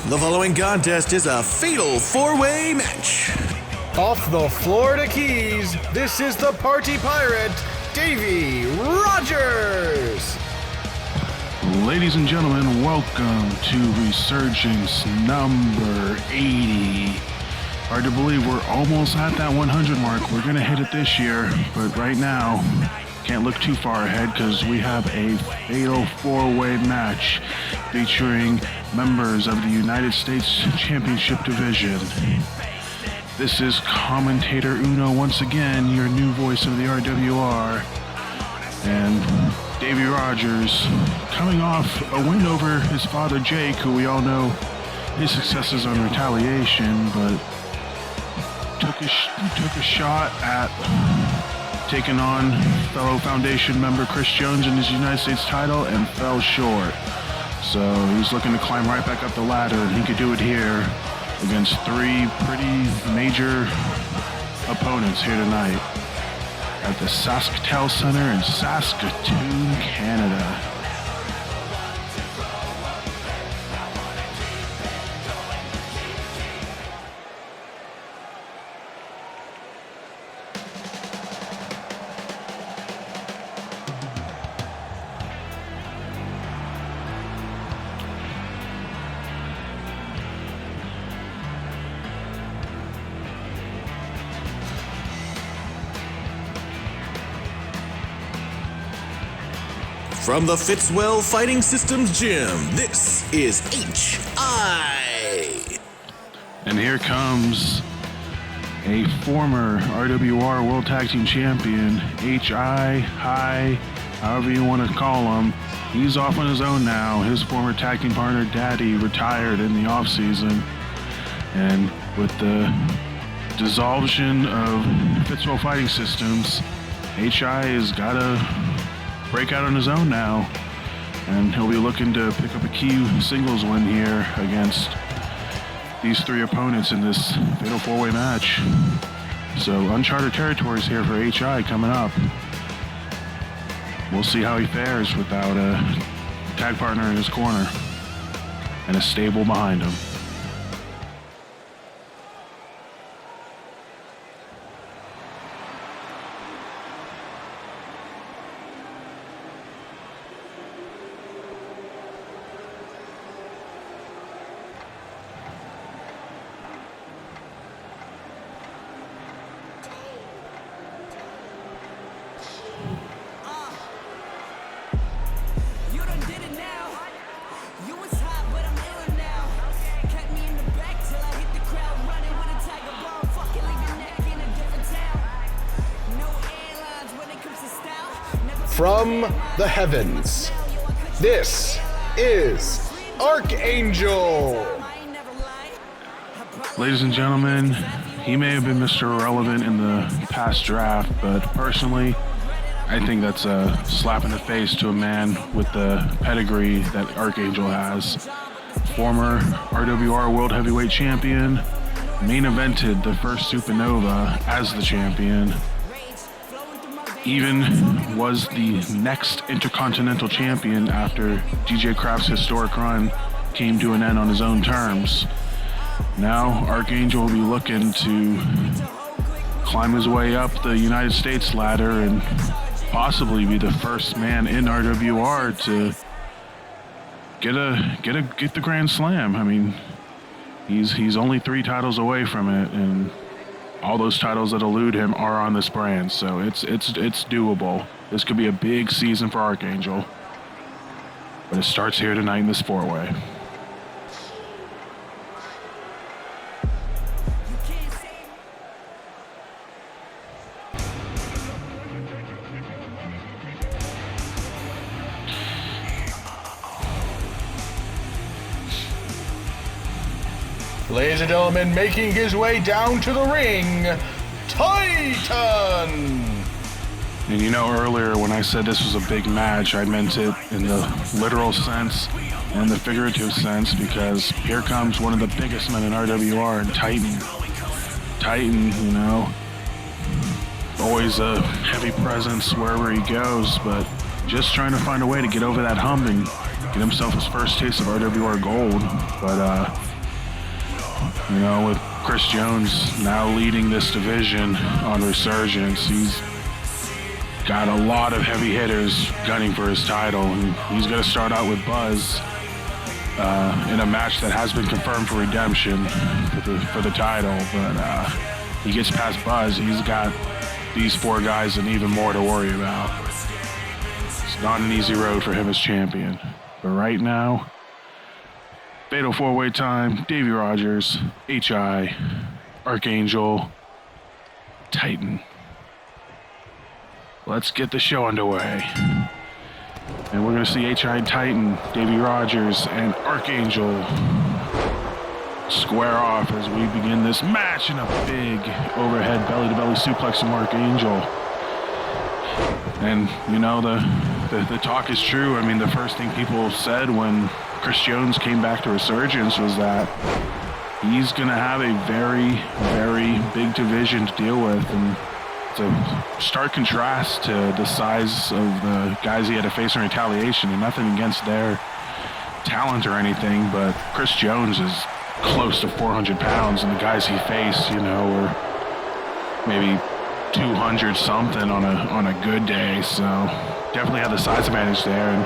The following contest is a fatal four-way match. Off the Florida Keys, this is the Party Pirate, Davey Rogers. Ladies and gentlemen, welcome to Resurgence number 80. Hard to believe we're almost at that 100 mark. We're going to hit it this year, but right now, can't look too far ahead because we have a fatal four-way match featuring members of the United States Championship Division. This is Commentator Uno once again, your new voice of the RWR, and Davey Rogers coming off a win over his father Jake, who we all know his successes on Retaliation, but took a shot at taking on fellow Foundation member Chris Jones in his United States title and fell short. So he's looking to climb right back up the ladder, and he could do it here against three pretty major opponents here tonight at the Sasktel Center in Saskatoon, Canada. From the Fitzwell Fighting Systems Gym, this is HI. And here comes a former RWR World Tag Team Champion, HI, however you want to call him. He's off on his own now. His former tag team partner, Daddy, retired in the offseason. And with the dissolution of Fitzwell Fighting Systems, HI has got to break out on his own now, and he'll be looking to pick up a key singles win here against these three opponents in this fatal four-way match. So uncharted territories here for HI coming up. We'll see how he fares without a tag partner in his corner and a stable behind him. From the heavens, this is Archangel. Ladies and gentlemen, he may have been Mr. Irrelevant in the past draft, but personally, I think that's a slap in the face to a man with the pedigree that Archangel has. Former RWR World Heavyweight Champion, main evented the first Supernova as the champion, even was the next Intercontinental Champion after DJ Kraft's historic run came to an end on his own terms. Now, Archangel will be looking to climb his way up the United States ladder and possibly be the first man in RWR to get the Grand Slam. I mean, he's only 3 titles away from it, and all those titles that elude him are on this brand, so it's doable. This could be a big season for Archangel, but it starts here tonight in this four-way. Ladies and gentlemen, making his way down to the ring, Titan! And you know, earlier when I said this was a big match, I meant it in the literal sense and the figurative sense, because here comes one of the biggest men in RWR, and Titan. Titan, you know, always a heavy presence wherever he goes, but just trying to find a way to get over that hump and get himself his first taste of RWR Gold. But You know, with Chris Jones now leading this division on Resurgence, he's got a lot of heavy hitters gunning for his title. And he's going to start out with Buzz in a match that has been confirmed for redemption for the title. But he gets past Buzz, he's got these 4 guys and even more to worry about. It's not an easy road for him as champion. But right now, Fatal 4-Way time, Davey Rogers, H.I., Archangel, Titan. Let's get the show underway. And we're going to see H.I. Titan, Davey Rogers, and Archangel square off as we begin this match in a big overhead belly-to-belly suplex from Archangel. And, you know, the talk is true. I mean, the first thing people said when Chris Jones came back to Resurgence was that he's going to have a very, very big division to deal with. And it's a stark contrast to the size of the guys he had to face in Retaliation, and nothing against their talent or anything, but Chris Jones is close to 400 pounds, and the guys he faced, you know, were maybe 200 something on a good day. So definitely had the size advantage there. And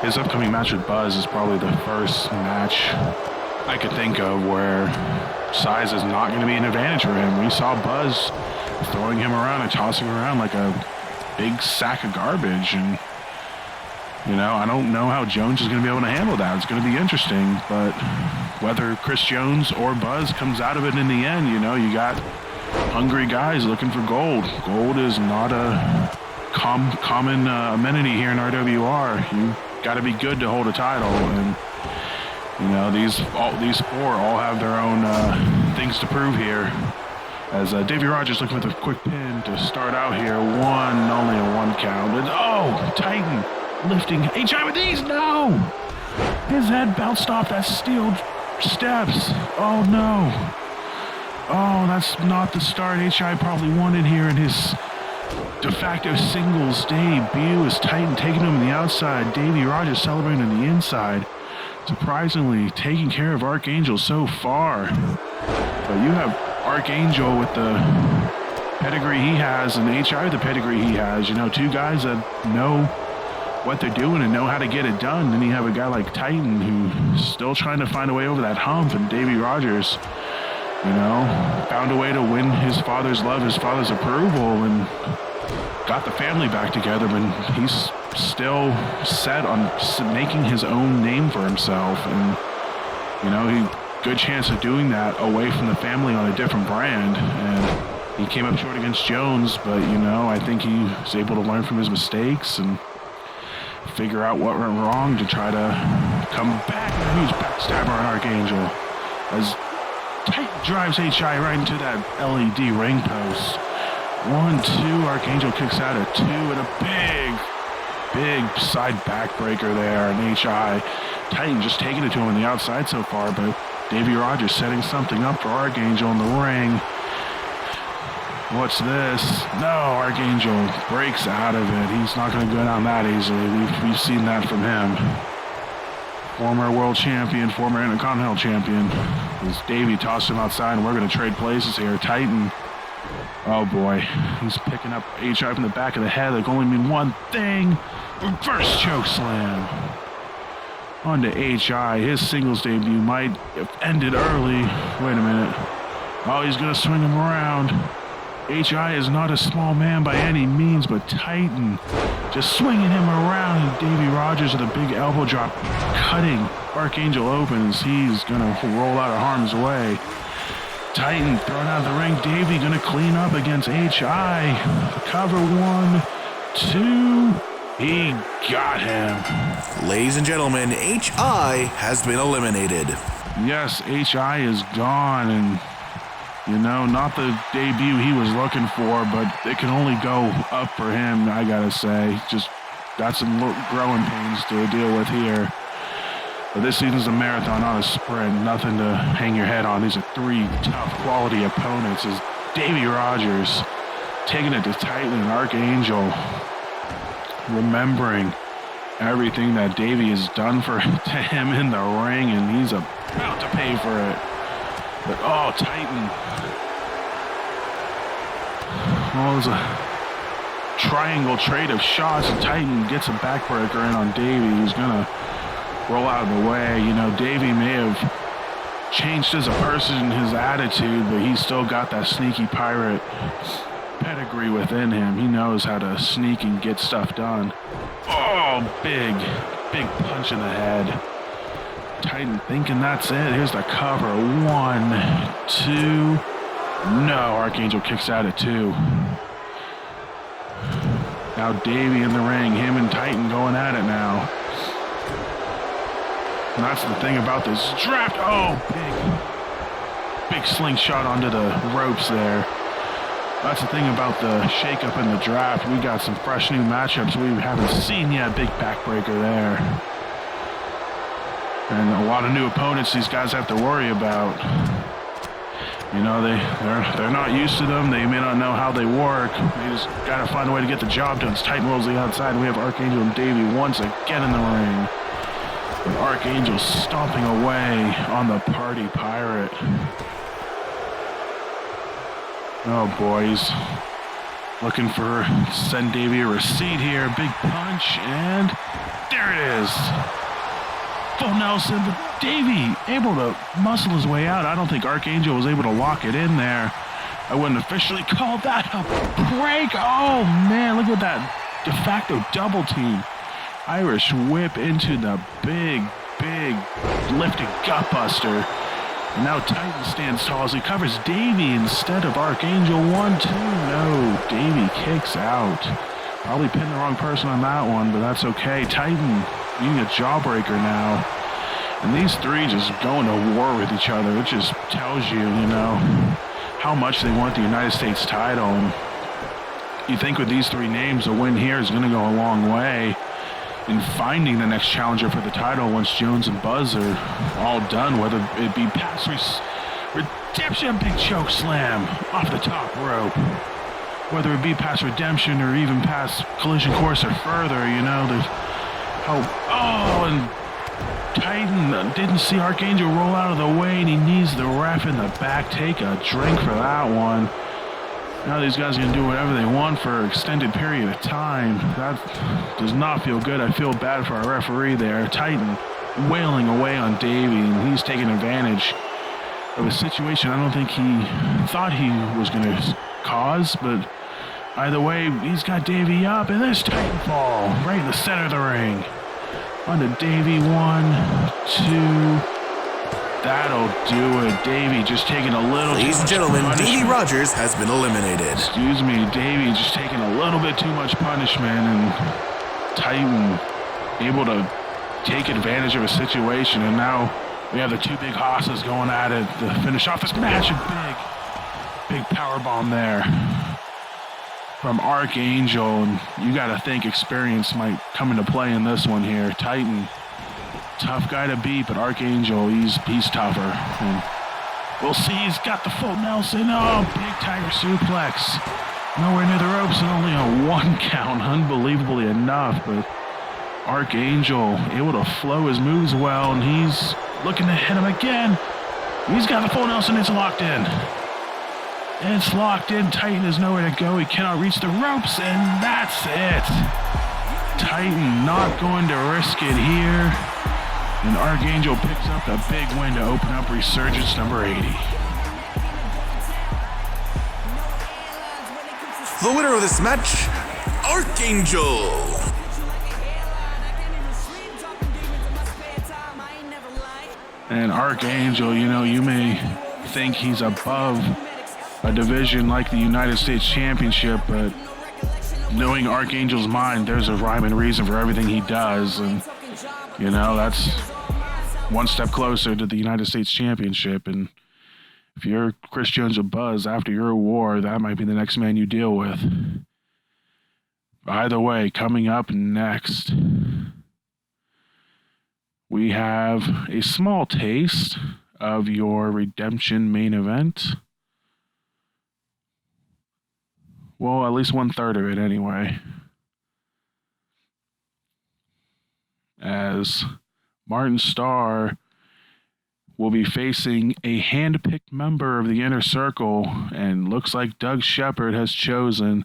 his upcoming match with Buzz is probably the first match I could think of where size is not going to be an advantage for him. We saw Buzz throwing him around and tossing him around like a big sack of garbage. And, you know, I don't know how Jones is going to be able to handle that. It's going to be interesting. But whether Chris Jones or Buzz comes out of it in the end, you know, you got hungry guys looking for gold. Gold is not a common amenity here in RWR. You got to be good to hold a title, and you know these 4 all have their own things to prove here. As Davey Rogers looking for the quick pin to start out here, only a 1 count. And Titan lifting H.I. with ease. No, his head bounced off that steel steps. Oh no. Oh, that's not the start H.I. probably wanted here in his de facto singles debut as Titan taking him on the outside. Davey Rogers celebrating on the inside. Surprisingly, taking care of Archangel so far. But you have Archangel with the pedigree he has and H.I. the pedigree he has. You know, 2 guys that know what they're doing and know how to get it done. Then you have a guy like Titan who's still trying to find a way over that hump, and Davey Rogers, you know, found a way to win his father's love, his father's approval, and got the family back together, but he's still set on making his own name for himself. And, you know, good chance of doing that away from the family on a different brand. And he came up short against Jones, but, you know, I think he was able to learn from his mistakes and figure out what went wrong to try to come back. A huge backstabber on Archangel as Titan drives H.I. right into that LED ring post. 1-2, Archangel kicks out at 2, and a big side backbreaker there, and H.I. Titan just taking it to him on the outside so far, but Davey Rogers setting something up for Archangel in the ring. What's this? No, Archangel breaks out of it. He's not going to go down that easily. We've seen that from him. Former world champion, former Intercontinental champion. As Davey tossed him outside, and we're going to trade places here. Titan, oh boy, he's picking up H.I. from the back of the head. That can only mean one thing. Reverse choke slam. On to H.I. His singles debut might have ended early. Wait a minute. Oh, he's going to swing him around. H.I. is not a small man by any means, but Titan just swinging him around, and Davey Rogers with a big elbow drop, cutting Archangel open as he's going to roll out of harm's way. Titan thrown out of the ring. Davey going to clean up against H.I. Cover 1, 2. He got him. Ladies and gentlemen, H.I. has been eliminated. Yes, H.I. is gone, and you know, not the debut he was looking for, but it can only go up for him, I gotta say. Just got some growing pains to deal with here. But this season's a marathon, not a sprint. Nothing to hang your head on. These are 3 tough quality opponents as Davey Rogers taking it to Titan and Archangel, remembering everything that Davey has done to him in the ring, and he's about to pay for it. But but oh, Titan. Well, it was a triangle trade of shots, and Titan gets a backbreaker in on Davey, who's gonna roll out of the way. You know, Davey may have changed as a person, his attitude, but he's still got that sneaky pirate pedigree within him. He knows how to sneak and get stuff done. Oh, big punch in the head. Titan thinking that's it. Here's the cover. 1, 2. No, Archangel kicks out at 2. Now Davey in the ring. Him and Titan going at it now. And that's the thing about this draft. Oh, big slingshot onto the ropes there. That's the thing about the shakeup in the draft. We got some fresh new matchups we haven't seen yet. Big backbreaker there. And a lot of new opponents these guys have to worry about. You know, they're not used to them. They may not know how they work. They just got to find a way to get the job done. It's Titan rolls the outside. We have Archangel and Davey once again in the ring. With Archangel stomping away on the Party Pirate. Oh, boys. Looking for send Davey a receipt here. Big punch, and there it is. Full Nelson, but Davey able to muscle his way out. I don't think Archangel was able to lock it in there. I wouldn't officially call that a break. Oh, man, look at that de facto double team. Irish whip into the big lifted gut buster. And now Titan stands tall as he covers Davey instead of Archangel. 1, 2. No, Davey kicks out. Probably pinned the wrong person on that one, but that's okay. Titan being a jawbreaker now. And these three just going to war with each other. It just tells you, you know, how much they want the United States title. And you think with these three names, a win here is going to go a long way in finding the next challenger for the title once Jones and Buzz are all done, whether it be past Redemption, big choke slam off the top rope. Whether it be past Redemption or even past Collision Course or further, you know, there's and Titan didn't see Archangel roll out of the way, and he knees the ref in the back. Take a drink for that one. Now these guys are going to do whatever they want for an extended period of time. That does not feel good. I feel bad for our referee there. Titan wailing away on Davey, and he's taking advantage of a situation I don't think he thought he was going to cause, but either way, he's got Davey up, and there's Titan fall right in the center of the ring. Onto Davey, 1, 2. That'll do it. Davey just taking a little Ladies and gentlemen, Davey Rogers has been eliminated. Excuse me, Davey just taking a little bit too much punishment, and Titan able to take advantage of a situation, and now we have the two big hosses going at it to finish off this match. A big power bomb there from Archangel, and you got to think experience might come into play in this one here. Titan, tough guy to beat, but Archangel, he's tougher. And we'll see. He's got the full Nelson. Oh, big tiger suplex. Nowhere near the ropes, and only a 1 count. Unbelievably enough, but Archangel able to flow his moves well, and he's looking to hit him again. He's got the full Nelson. It's locked in. It's locked in. Titan has nowhere to go. He cannot reach the ropes, and that's it. Titan not going to risk it here. And Archangel picks up a big win to open up Resurgence number 80. The winner of this match, Archangel. And Archangel, you know, you may think he's above a division like the United States Championship, but knowing Archangel's mind, there's a rhyme and reason for everything he does. And, you know, that's one step closer to the United States Championship. And if you're Chris Jones or Buzz, after your war, that might be the next man you deal with. Either way, coming up next, we have a small taste of your Redemption main event. Well, at least 1/3 of it anyway. As Martin Starr will be facing a hand-picked member of the Inner Circle, and looks like Doug Shepard has chosen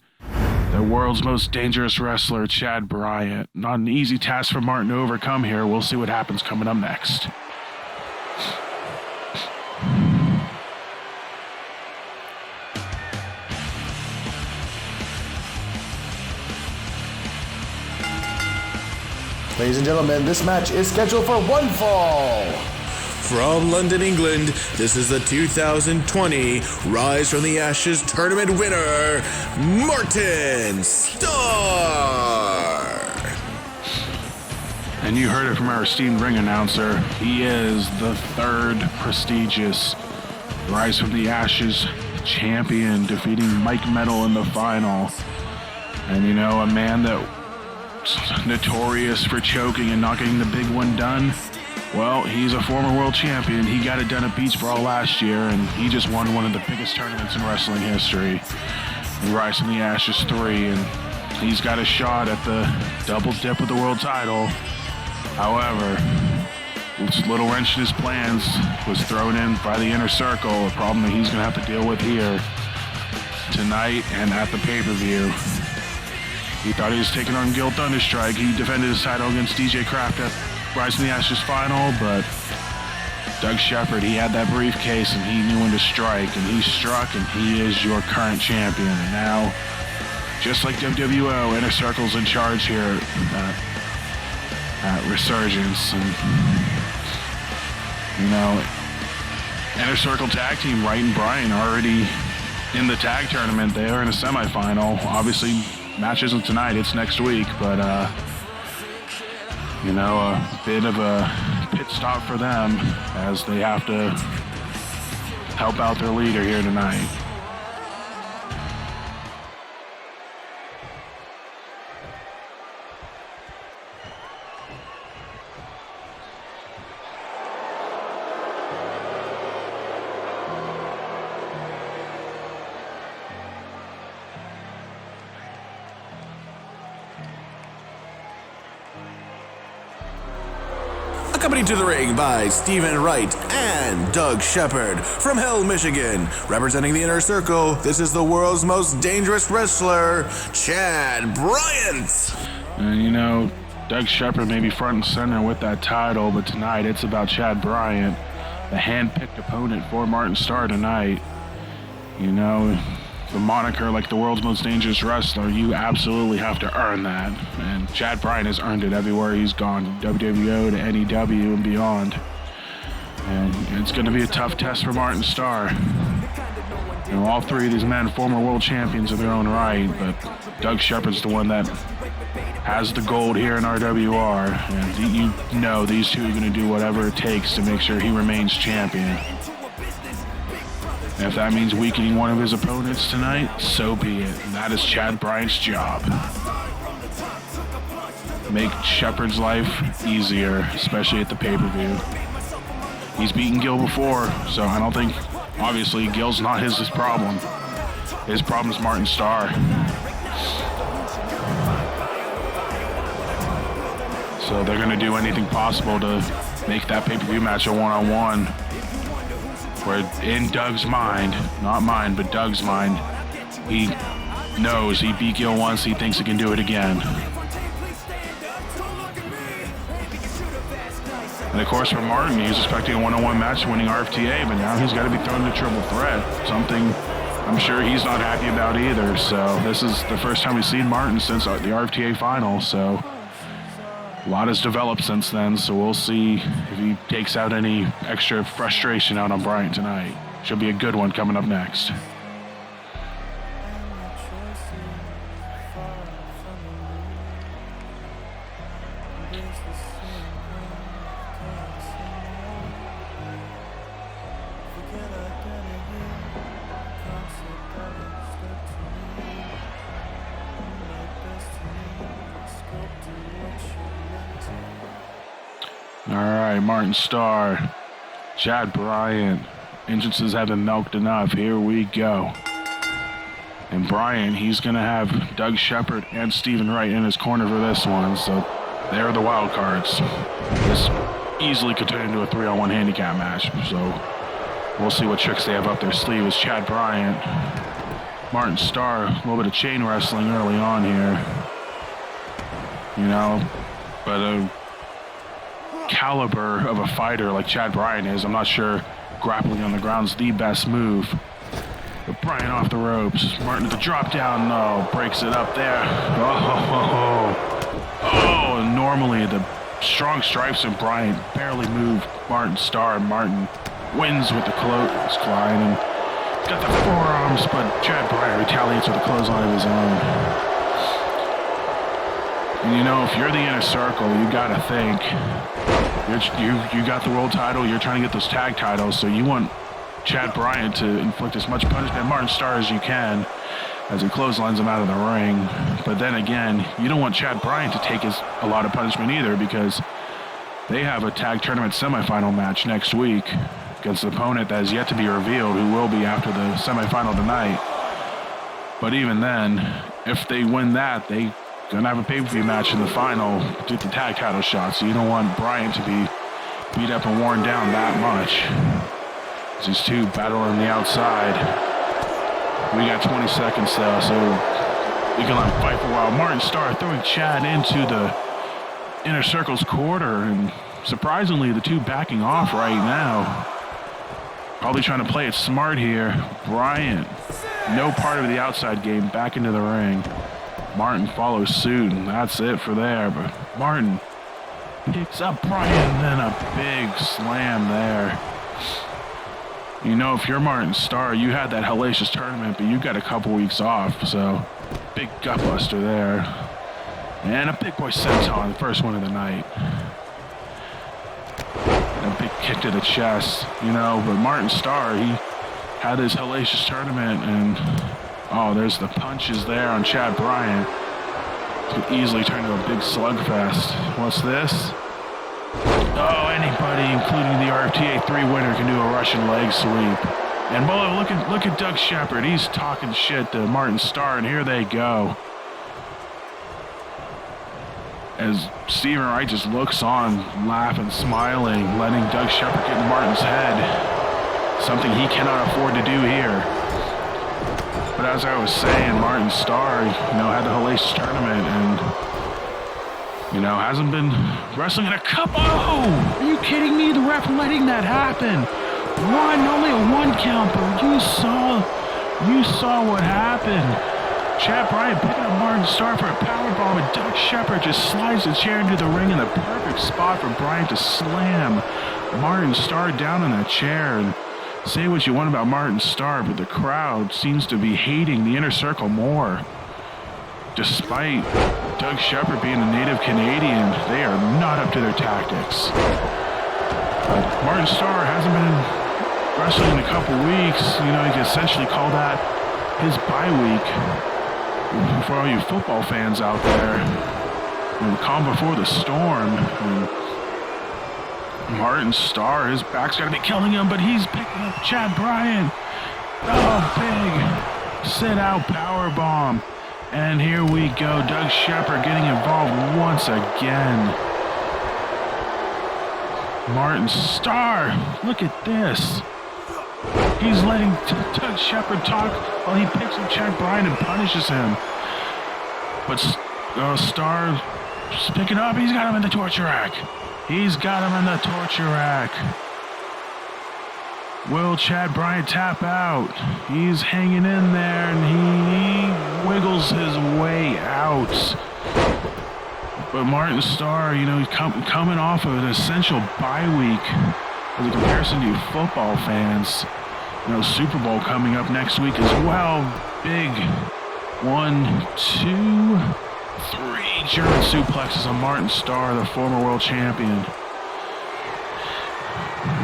the world's most dangerous wrestler, Chad Bryant. Not an easy task for Martin to overcome here. We'll see what happens coming up next. Ladies and gentlemen, this match is scheduled for one fall. From London, England, this is the 2020 Rise from the Ashes tournament winner, Martin Starr. And you heard it from our esteemed ring announcer. He is the third prestigious Rise from the Ashes champion, defeating Mike Metal in the final. And you know, a man that notorious for choking and not getting the big one done. Well, he's a former world champion. He got it done at Beach Brawl last year, and he just won one of the biggest tournaments in wrestling history, Rise from the Ashes 3, and he's got a shot at the double dip with the world title. However, this little wrench in his plans was thrown in by the Inner Circle, a problem that he's going to have to deal with here tonight and at the pay-per-view. He thought he was taking on Gil Thunderstrike. He defended his title against DJ Kraft at Rise from the Ashes final, but Doug Shepard, he had that briefcase and he knew when to strike, and he struck, and he is your current champion. And now, just like WWO, Inner Circle's in charge here at Resurgence. And, you know, Inner Circle tag team, Wright and Bryan, already in the tag tournament. They are in a semifinal. Obviously, match isn't tonight, it's next week, but you know, a bit of a pit stop for them as they have to help out their leader here tonight. Accompanied to the ring by Stephen Wright and Doug Shepard from Hell, Michigan. Representing the Inner Circle, this is the world's most dangerous wrestler, Chad Bryant. And you know, Doug Shepard may be front and center with that title, but tonight it's about Chad Bryant, the hand-picked opponent for Martin Starr tonight. You know, the moniker like the world's most dangerous wrestler, you absolutely have to earn that. And Chad Bryant has earned it everywhere he's gone, WWO to NEW and beyond. And it's going to be a tough test for Martin Starr. You know, all three of these men, former world champions in their own right, but Doug Shepard's the one that has the gold here in RWR. And you know these two are going to do whatever it takes to make sure he remains champion. And if that means weakening one of his opponents tonight, so be it. And that is Chad Bryant's job. Make Shepard's life easier, especially at the pay-per-view. He's beaten Gil before, so I don't think, obviously, Gil's not his problem. His problem is Martin Starr. So they're going to do anything possible to make that pay-per-view match a one-on-one. Where in Doug's mind, not mine, but Doug's mind, he knows he beat Gil once, he thinks he can do it again. And of course for Martin, he's expecting a one-on-one match winning RFTA, but now he's got to be thrown into triple threat, something I'm sure he's not happy about either. So this is the first time we've seen Martin since the RFTA final, so a lot has developed since then, so we'll see if he takes out any extra frustration out on Bryant tonight. Should be a good one coming up next. All right, Martin Starr, Chad Bryant. Entrances have been milked enough. Here we go. And Bryant, he's going to have Doug Shepard and Stephen Wright in his corner for this one. So they're the wild cards. This easily could turn into a 3-on-1 handicap match. So we'll see what tricks they have up their sleeve. Is Chad Bryant, Martin Starr, a little bit of chain wrestling early on here. You know, but a caliber of a fighter like Chad Bryant is, I'm not sure grappling on the ground's the best move. But Bryant off the ropes. Martin at the drop down. No, breaks it up there. Oh, and normally the strong stripes of Bryant barely move Martin Starr. Martin wins with the close climb and got the forearms, but Chad Bryant retaliates with a clothesline of his own. And you know, if you're the Inner Circle, you gotta think, you got the world title, you're trying to get those tag titles, so you want Chad Bryant to inflict as much punishment on Martin Starr as you can as he clotheslines him out of the ring. But then again, you don't want Chad Bryant to take a lot of punishment either, because they have a tag tournament semifinal match next week against an opponent that is yet to be revealed, who will be after the semifinal tonight. But even then, if they win that, they gonna have a pay-per-view match in the final to get the tag title shot, so you don't want Bryant to be beat up and worn down that much. These two battling on the outside. We got 20 seconds though, so we can let him fight for a while. Martin Starr throwing Chad into the Inner Circle's quarter, and surprisingly, the two backing off right now. Probably trying to play it smart here. Bryant, no part of the outside game, back into the ring. Martin follows suit, and that's it for there. But Martin picks up Bryant, and then a big slam there. You know, if you're Martin Starr, you had that hellacious tournament, but you got a couple weeks off, so big gutbuster there. And a big boy senton, the first one of the night. And a big kick to the chest, you know, but Martin Starr, he had his hellacious tournament, and oh, there's the punches there on Chad Bryant. It could easily turn into a big slugfest. What's this? Oh, anybody, including the RFTA 3 winner, can do a Russian leg sweep. And boy, look at Doug Shepard. He's talking shit to Martin Starr, and here they go. As Steven Wright just looks on, laughing, smiling, letting Doug Shepard get in Martin's head. Something he cannot afford to do here. But as I was saying, Martin Starr, you know, had the hellacious tournament and, you know, hasn't been wrestling in a couple. Oh, are you kidding me? The ref letting that happen. Only a 1 count, but you saw what happened. Chad Bryant picking up Martin Starr for a powerbomb, and Doug Shepard just slides the chair into the ring in the perfect spot for Bryant to slam Martin Starr down in that chair. And say what you want about Martin Starr, but the crowd seems to be hating the Inner Circle more. Despite Doug Shepard being a native Canadian, they are not up to their tactics. But Martin Starr hasn't been wrestling in a couple weeks. You know, you can essentially call that his bye week. For all you football fans out there, and calm before the storm. And Martin Starr, his back's got to be killing him, but he's picking up Chad Bryant. Oh, big sit-out powerbomb. And here we go, Doug Shepard getting involved once again. Martin Starr, look at this. He's letting Doug Shepard talk while he picks up Chad Bryant and punishes him. But Starr picking up, he's got him in the torture rack. He's got him in the torture rack. Will Chad Bryant tap out? He's hanging in there, and he wiggles his way out. But Martin Starr, you know, he's coming off of an essential bye week as a comparison to you football fans. You know, Super Bowl coming up next week as well. Big 1, 2, 3 German suplexes on Martin Starr, the former world champion.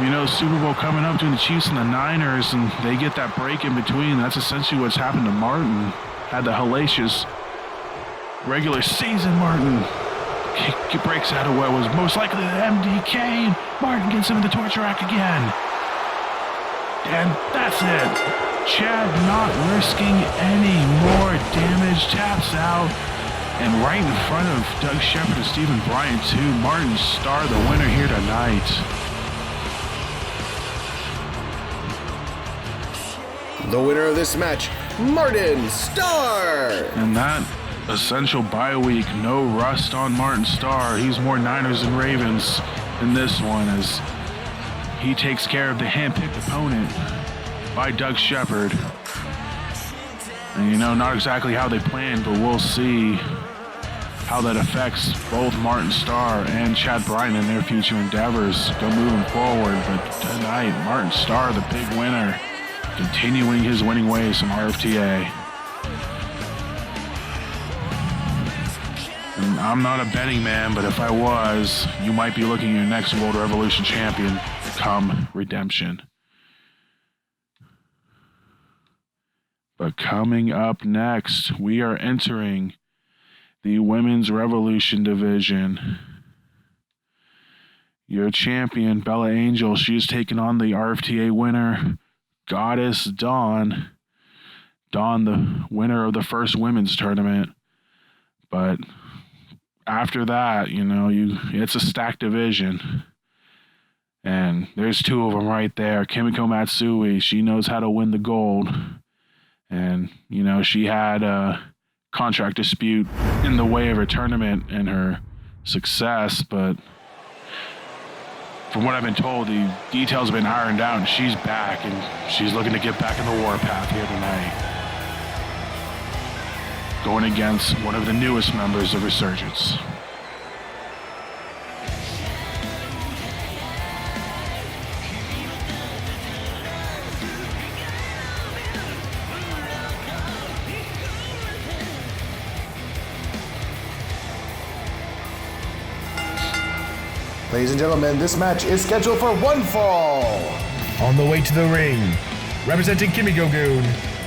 You know, Super Bowl coming up between the Chiefs and the Niners, and they get that break in between. That's essentially what's happened to Martin. Had the hellacious regular season. Martin breaks out of what was most likely the MDK, and Martin gets him in the torture rack again. And that's it. Chad not risking any more damage, taps out. And right in front of Doug Shepard and Stephen Bryant, too, Martin Starr, the winner here tonight. The winner of this match, Martin Starr. And that essential bye week, no rust on Martin Starr. He's more Niners than Ravens in this one as he takes care of the hand-picked opponent by Doug Shepard. And not exactly how they planned, but we'll see how that affects both Martin Starr and Chad Bryan in their future endeavors go moving forward. But tonight, Martin Starr, the big winner, continuing his winning ways from RFTA. And I'm not a betting man, but if I was, you might be looking at your next World Revolution champion come Redemption. But coming up next, we are entering the Women's Revolution division. Your champion, Bella Angel, she is taking on the RFTA winner, Goddess Dawn. Dawn, the winner of the first women's tournament. But after that, it's a stacked division. And there's two of them right there. Kimiko Matsui, she knows how to win the gold. And, she had a contract dispute in the way of her tournament and her success, but from what I've been told, the details have been ironed out, and she's back, and she's looking to get back in the warpath here tonight. Going against one of the newest members of Resurgence. Ladies and gentlemen, this match is scheduled for one fall. On the way to the ring, representing Kimiko-gun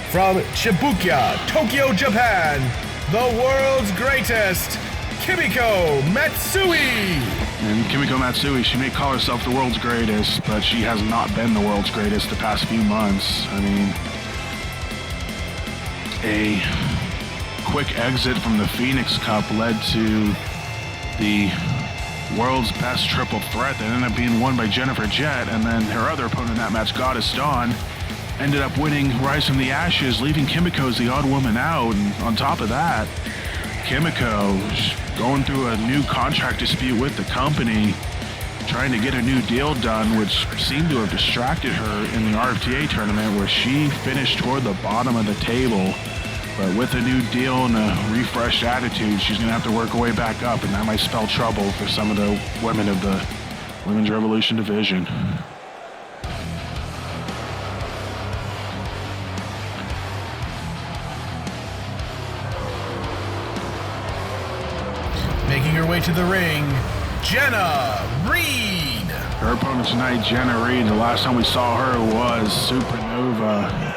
from Shibuya, Tokyo, Japan, the world's greatest, Kimiko Matsui. And Kimiko Matsui, she may call herself the world's greatest, but she has not been the world's greatest the past few months. I mean, a quick exit from the Phoenix Cup led to the world's best triple threat that ended up being won by Jennifer Jett, and then her other opponent in that match, Goddess Dawn, ended up winning Rise from the Ashes, leaving Kimiko as the odd woman out. And on top of that, Kimiko going through a new contract dispute with the company, trying to get a new deal done, which seemed to have distracted her in the RFTA tournament, where she finished toward the bottom of the table. But with a new deal and a refreshed attitude, she's going to have to work her way back up, and that might spell trouble for some of the women of the Women's Revolution division. Making her way to the ring, Jenna Reed. Her opponent tonight, Jenna Reed, the last time we saw her was Supernova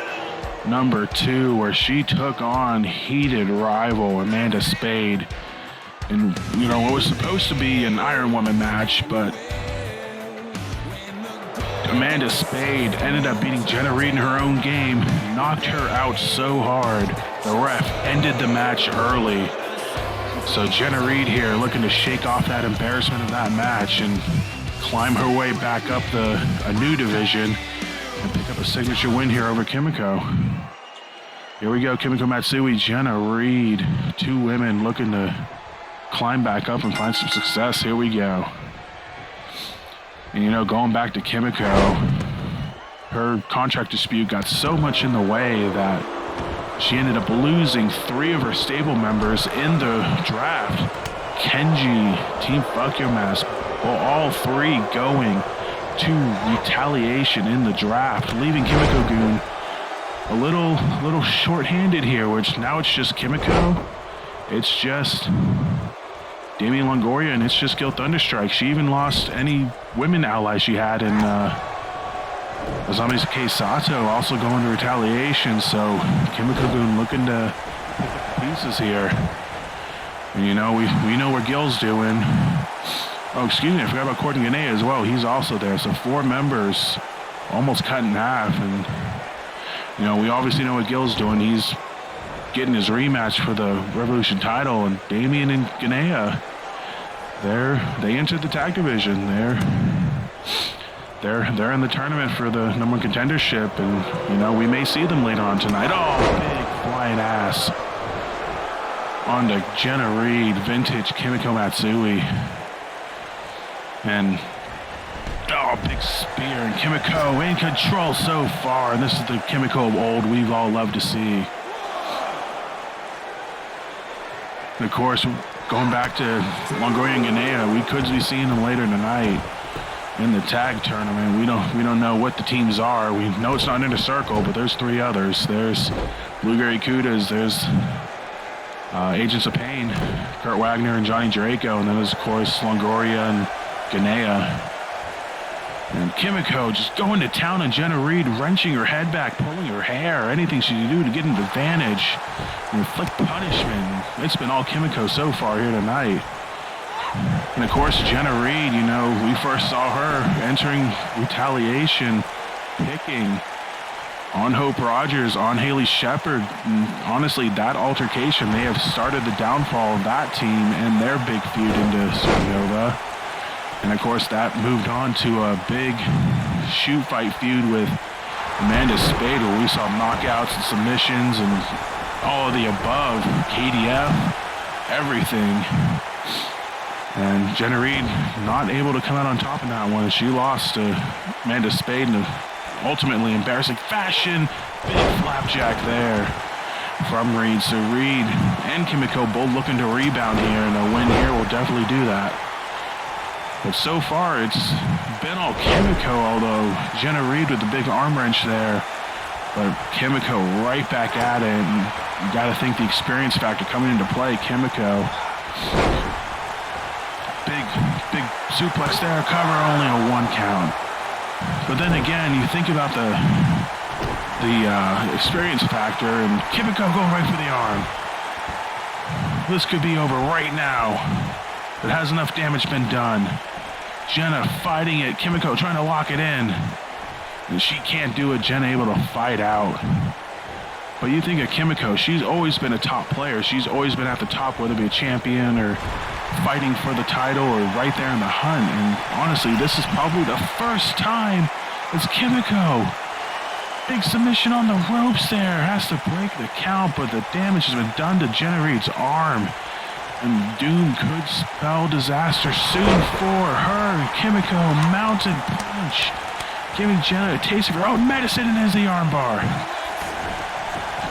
number 2, where she took on heated rival Amanda Spade in, what was supposed to be an Iron Woman match, but Amanda Spade ended up beating Jenna Reed in her own game, knocked her out so hard, the ref ended the match early. So Jenna Reed here looking to shake off that embarrassment of that match and climb her way back up a new division and pick up a signature win here over Kimiko. Here we go, Kimiko Matsui, Jenna Reed, two women looking to climb back up and find some success. Here we go. And going back to Kimiko, her contract dispute got so much in the way that she ended up losing 3 of her stable members in the draft. Kenji, Team Fuck Your Mess, all 3 going to retaliation in the draft, leaving Kimiko-gun a little short-handed here, which now it's just Kimiko, it's just Damian Longoria, and it's just Gil Thunderstrike. She even lost any women allies she had in Azami Kei Sato, also going to retaliation, so Kimiko-gun looking to pick up the pieces here. And we know what Gil's doing. Oh, excuse me, I forgot about Courtney Ganea as well. He's also there. So 4 members almost cut in half. And, we obviously know what Gil's doing. He's getting his rematch for the Revolution title, and Damian and Ganea, they entered the tag division. They're in the tournament for the #1 contendership, and we may see them later on tonight. Oh, big flying ass onto Jenna Reed, vintage Kimiko Matsui, and big spear, and Kimiko in control so far, and this is the Kimiko of old we've all loved to see. And of course, going back to Longoria and Ganea, we could be seeing them later tonight in the tag tournament. We don't know what the teams are. We know it's not Inner Circle, but there's 3 others. There's Blue Gary Kudas, there's Agents of Pain, Kurt Wagner and Johnny Draco, and then there's of course Longoria and Ganea. And Kimiko just going to town on Jenna Reed, wrenching her head back, pulling her hair, anything she can do to get an advantage and inflict punishment. It's been all Kimiko so far here tonight. And of course, Jenna Reed, we first saw her entering Retaliation, picking on Hope Rogers, on Haley Shepard. And honestly, that altercation may have started the downfall of that team and their big feud into Supernova. And of course, that moved on to a big shoot fight feud with Amanda Spade, where we saw knockouts and submissions and all of the above, KDF, everything. And Jenna Reed not able to come out on top in that one. She lost to Amanda Spade in an ultimately embarrassing fashion. Big flapjack there from Reed. So Reed and Kimiko both looking to rebound here, and a win here will definitely do that. But so far, it's been all Kimiko, although Jenna Reed with the big arm wrench there. But Kimiko right back at it, and you got to think the experience factor coming into play. Kimiko, big suplex there, cover, only a 1 count. But then again, you think about the experience factor, and Kimiko going right for the arm. This could be over right now. But has enough damage been done? Jenna fighting it, Kimiko trying to lock it in. And she can't do it, Jenna able to fight out. But you think of Kimiko, she's always been a top player. She's always been at the top, whether it be a champion or fighting for the title or right there in the hunt. And honestly, this is probably the first time it's Kimiko. Big submission on the ropes there. Has to break the count, but the damage has been done to Jenna Reed's arm. And doom could spell disaster soon for her. Kimiko, mounted punch, giving Jenna a taste of her own medicine, and there's the armbar.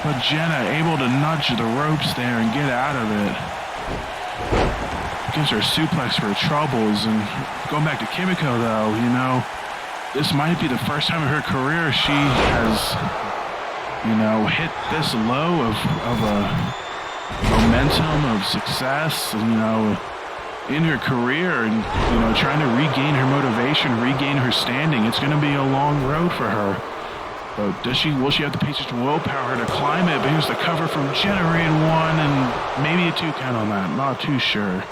But Jenna able to nudge the ropes there and get out of it. Gives her a suplex for her troubles. And going back to Kimiko, though, this might be the first time in her career she has, hit this low of a momentum of success, in her career, and trying to regain her motivation, regain her standing. It's going to be a long road for her. But will she have the patience and willpower to climb it? But here's the cover from Jenna Reed, 1 and maybe a 2 count on that. Not too sure.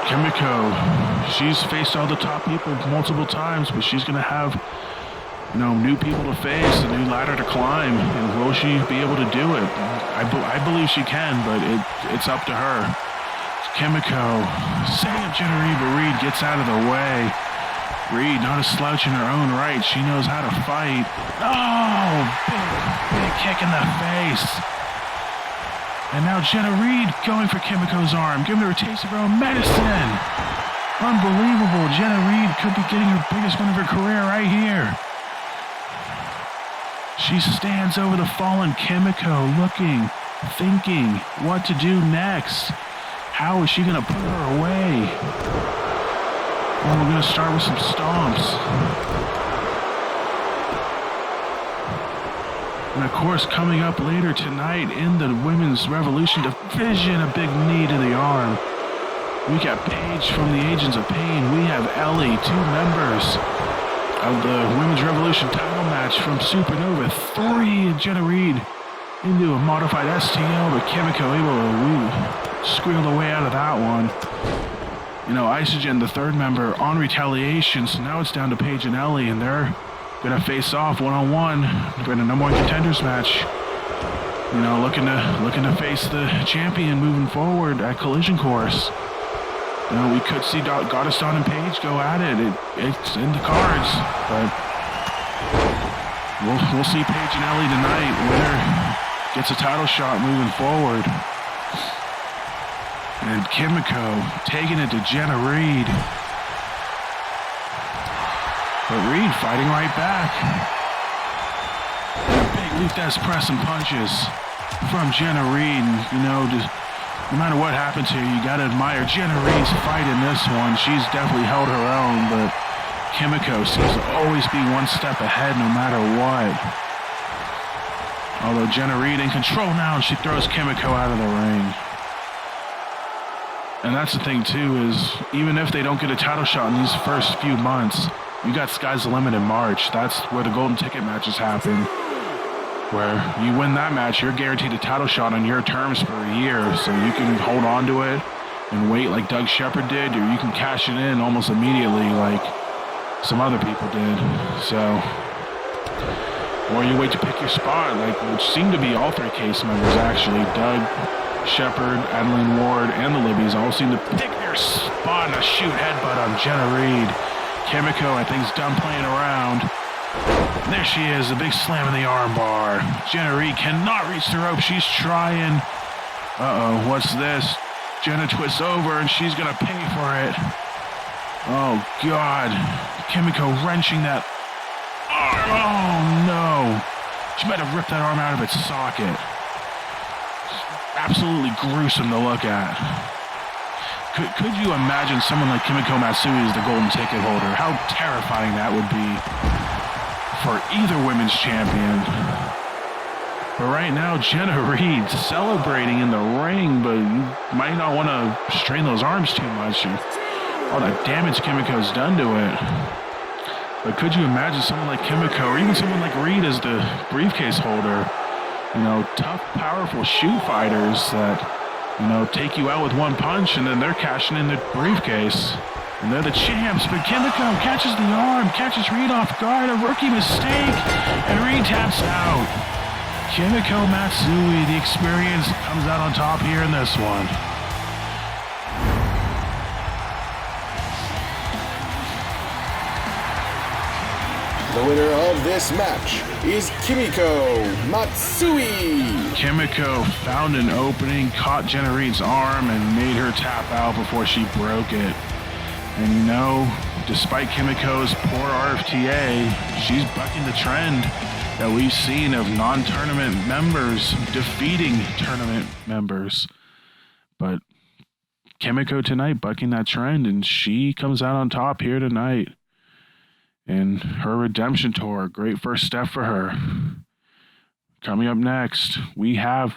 Kimiko, she's faced all the top people multiple times, but she's going to have new people to face, a new ladder to climb, and will she be able to do it? I believe she can, but it's up to her. Kimiko setting up Jenna Reed, but Reed gets out of the way. Reed not a slouch in her own right. She knows how to fight. Oh, big kick in the face. And now Jenna Reed going for Kimiko's arm, giving her a taste of her own medicine. Unbelievable. Jenna Reed could be getting her biggest win of her career right here. She stands over the fallen Kimiko, looking, thinking what to do next. How is she going to put her away? Well, we're going to start with some stomps. And of course, coming up later tonight in the Women's Revolution division, a big knee to the arm. We got Paige from the Agents of Pain. We have Ellie, 2 members of the Women's Revolution title match from Supernova. 3 and Jenna Reed into a modified STL, but Kimiko able to squeal the way out of that one. Isogen, the 3rd member, on Retaliation, so now it's down to Paige and Ellie, and they're going to face off one-on-one in a #1 contenders match. you know, looking to face the champion moving forward at Collision Course. You know, we could see Goddeston and Paige go at it. It's in the cards, but we'll see Paige and Ellie tonight. Winner gets a title shot moving forward. And Kimiko taking it to Jenna Reed. But Reed fighting right back. And a big Luthes press and punches from Jenna Reed. You know, just no matter what happens here, you gotta admire Jenna Reed's fight in this one. She's definitely held her own, but Kimiko seems to always be one step ahead no matter what. Although Jenna Reed in control now, and she throws Kimiko out of the ring. And that's the thing too, is even if they don't get a title shot in these first few months, you got Sky's the Limit in March. That's where the golden ticket matches happen. Where you win that match, you're guaranteed a title shot on your terms for a year. So you can hold on to it and wait like Doug Shepard did, or you can cash it in almost immediately like some other people did. So, or you wait to pick your spot, like which seemed to be all three case members actually. Doug Shepard, Adeline Ward, and the Libbies all seem to pick their spot and a shoot headbutt on Jenna Reed. Kimiko, I think, is done playing around. And there she is, a big slam in the armbar. Jenna Reed cannot reach the rope. She's trying. Uh-oh, what's this? Jenna twists over, and she's going to pay for it. Oh, God. Kimiko wrenching that arm. Oh, no. She might have ripped that arm out of its socket. Absolutely gruesome to look at. Could you imagine someone like Kimiko Matsui as the golden ticket holder? How terrifying that would be for either women's champion. But right now, Jenna Reed celebrating in the ring, but you might not want to strain those arms too much. All that damage Kimiko's done to it. But could you imagine someone like Kimiko, or even someone like Reed as the briefcase holder? You know, tough, powerful shoot fighters that, you know, take you out with one punch and then they're cashing in the briefcase. And they're the champs, but Kimiko catches the arm, catches Reed off guard, a rookie mistake, and Reed taps out. Kimiko Matsui, the experience, comes out on top here in this one. The winner of this match is Kimiko Matsui. Kimiko found an opening, caught Jenna Reed's arm, and made her tap out before she broke it. And you know, despite Kimiko's poor RFTA, she's bucking the trend that we've seen of non-tournament members defeating tournament members. But Kimiko tonight bucking that trend, and she comes out on top here tonight. And her redemption tour, great first step for her. Coming up next, we have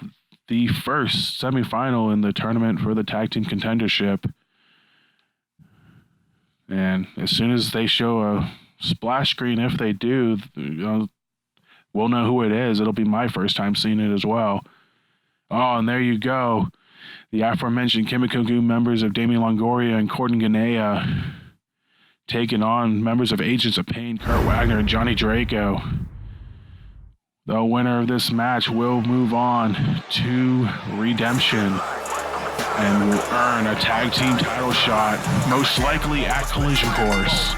the first semifinal in the tournament for the tag team contendership. And as soon as they show a splash screen, if they do, you know, we'll know who it is. It'll be my first time seeing it as well. Oh, and there you go. The aforementioned Kimiko Gu members of Damian Longoria and Corden Ganea taking on members of Agents of Pain, Kurt Wagner and Johnny Draco. The winner of this match will move on to Redemption and will earn a tag team title shot, most likely at Collision Course.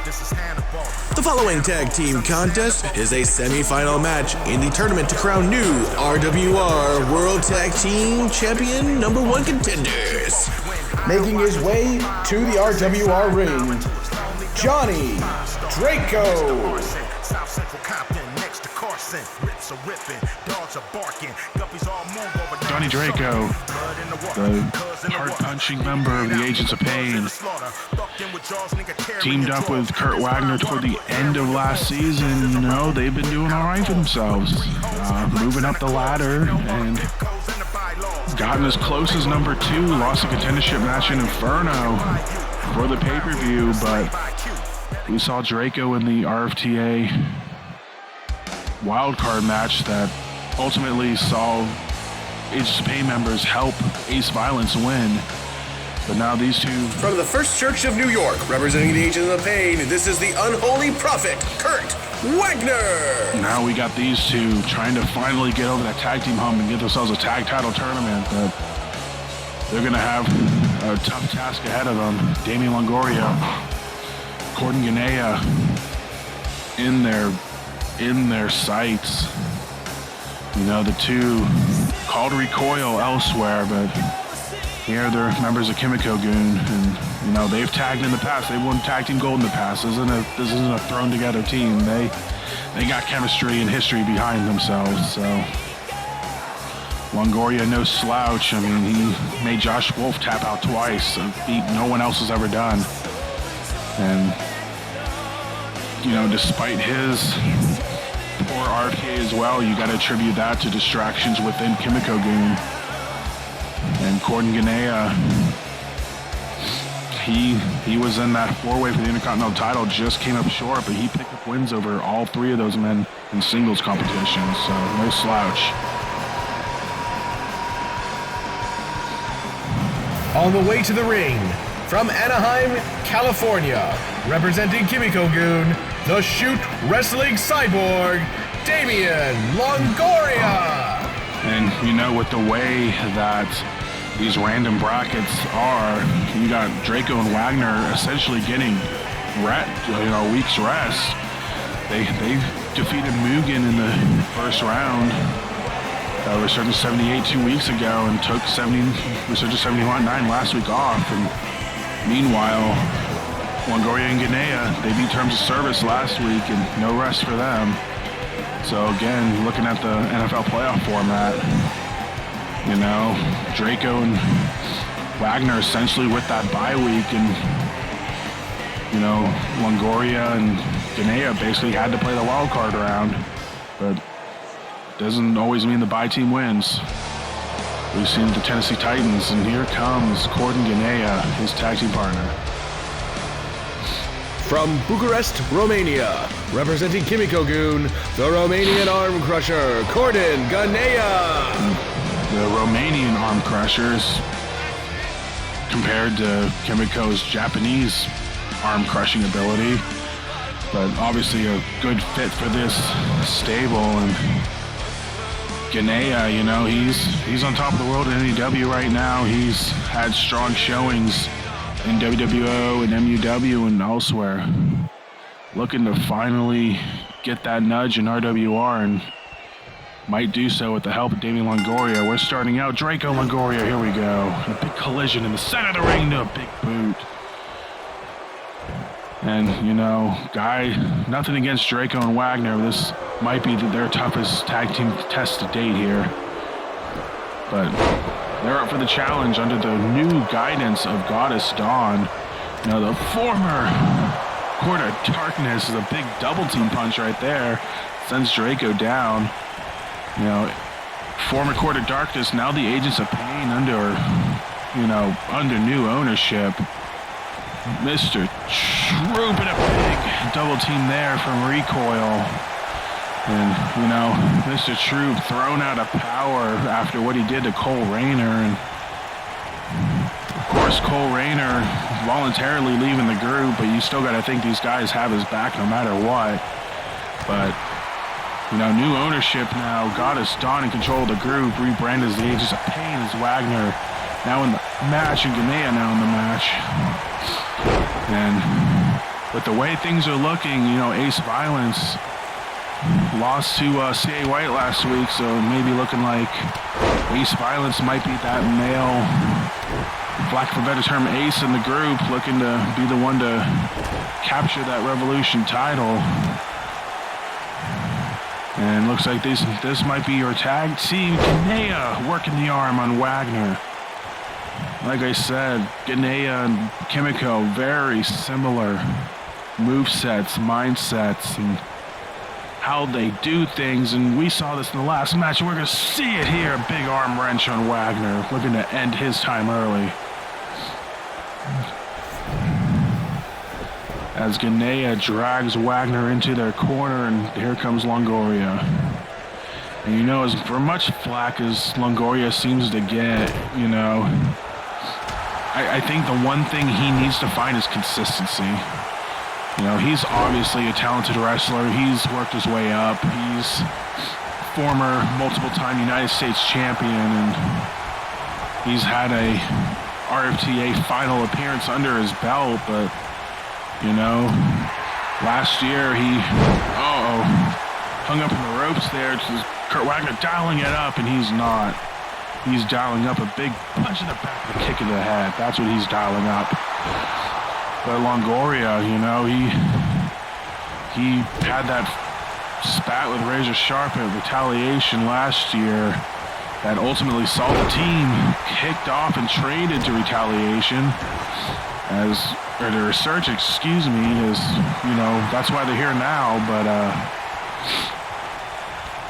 The following tag team contest is a semi-final match in the tournament to crown new RWR World Tag Team Champion #1 contenders. Making his way to the RWR ring, Johnny Draco. Johnny Draco, the hard-punching member of the Agents of Pain, teamed up with Kurt Wagner toward the end of last season. You know, they've been doing all right for themselves, moving up the ladder and gotten as close as #2, lost a contendership match in Inferno for the pay-per-view, but we saw Draco in the RFTA wildcard match that ultimately saw Agents of Pain members help Ace Violence win. But now these two... From the First Church of New York, representing the Agents of Pain, this is the Unholy Prophet, Kurt Wagner. Now we got these two trying to finally get over that tag team hump and get themselves a tag title tournament, but they're going to have a tough task ahead of them. Damian Longoria, Gordon Ganea in their sights. You know, the two called recoil elsewhere, but here they're members of Kimiko Goon, and you know, they've tagged in the past. They won tag team gold in the past. This isn't a thrown together team. They got chemistry and history behind themselves. So Longoria, no slouch. I mean, he made Josh Wolf tap out twice, a feat no one else has ever done. And you know, despite his poor RFK as well, you got to attribute that to distractions within Kimiko Goon. And Gordon Ganea, he was in that four-way for the Intercontinental title, just came up short, but he picked up wins over all three of those men in singles competition, so no slouch. On the way to the ring, from Anaheim, California, representing Kimiko Goon, the Shoot Wrestling Cyborg, Damian Longoria. And you know, with the way that these random brackets are, you got Draco and Wagner essentially getting a week's rest. They defeated Mugen in the first round. Resurgence 78 2 weeks ago, and took Resurgence 79 last week off. And meanwhile, Longoria and Ganea, they beat Terms of Service last week, and no rest for them. So again, looking at the NFL playoff format, you know, Draco and Wagner essentially with that bye week, and you know, Longoria and Ganea basically had to play the wild card round, but doesn't always mean the bye team wins. We've seen the Tennessee Titans, and here comes Gordon Ganea, his tag team partner. From Bucharest, Romania, representing Kimiko Goon, the Romanian Arm Crusher, Gordon Ganea. The Romanian Arm Crushers, compared to Kimiko's Japanese arm crushing ability, but obviously a good fit for this stable. And Ganea, you know, he's on top of the world in NEW right now. He's had strong showings in WWO and MUW and elsewhere. Looking to finally get that nudge in RWR, and might do so with the help of Damian Longoria. We're starting out Draco Longoria. Here we go. A big collision in the center of the ring to a big boot. And, you know, nothing against Draco and Wagner. This might be their toughest tag team test to date here. But they're up for the challenge under the new guidance of Goddess Dawn. You know, the former Court of Darkness is a big double team punch right there. Sends Draco down. You know, former Court of Darkness, now the Agents of Pain under new ownership. Mr. Troop and a big double team there from Recoil. And, you know, Mr. Troop thrown out of power after what he did to Cole Rayner. And, of course, Cole Rayner voluntarily leaving the group, but you still got to think these guys have his back no matter what. But, you know, new ownership now. Goddess Dawn in control of the group. Rebranded as the Agents of Pain as Wagner now in the match, and Ganea now in the match. And with the way things are looking, you know, Ace Violence lost to C.A. White last week, so maybe looking like Ace Violence might be that male, for lack of a better term, ace in the group, looking to be the one to capture that Revolution title. And looks like this might be your tag team. Ganea working the arm on Wagner. Like I said, Ganea and Kimiko, very similar movesets, mindsets, and how they do things. And we saw this in the last match, and we're going to see it here. A big arm wrench on Wagner, looking to end his time early. As Ganea drags Wagner into their corner, and here comes Longoria. And you know, as for much flack as Longoria seems to get, you know, I think the one thing he needs to find is consistency. You know, he's obviously a talented wrestler. He's worked his way up. He's former multiple-time United States champion, and he's had a RFTA final appearance under his belt, but, you know, last year he, hung up in the ropes there. Just Kurt Wagner dialing it up, and he's not. He's dialing up a big punch in the back and a kick in the head. That's what he's dialing up. But Longoria, you know, he had that spat with Razor Sharp at Retaliation last year that ultimately saw the team kicked off and traded to Retaliation or the Resurgence, excuse me, is, you know, that's why they're here now. But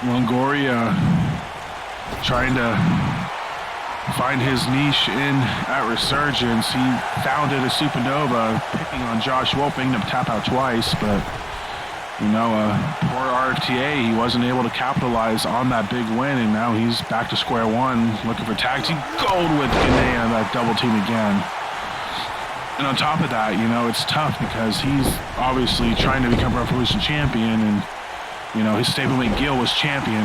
Longoria trying to find his niche at Resurgence. He founded a supernova, picking on Josh Wolf, making him tap out twice, but, you know, poor RFTA, he wasn't able to capitalize on that big win, and now he's back to square one, looking for tag team gold with Ganea, that double team again. And on top of that, you know, it's tough because he's obviously trying to become Revolution champion, and, you know, his stablemate Gil was champion,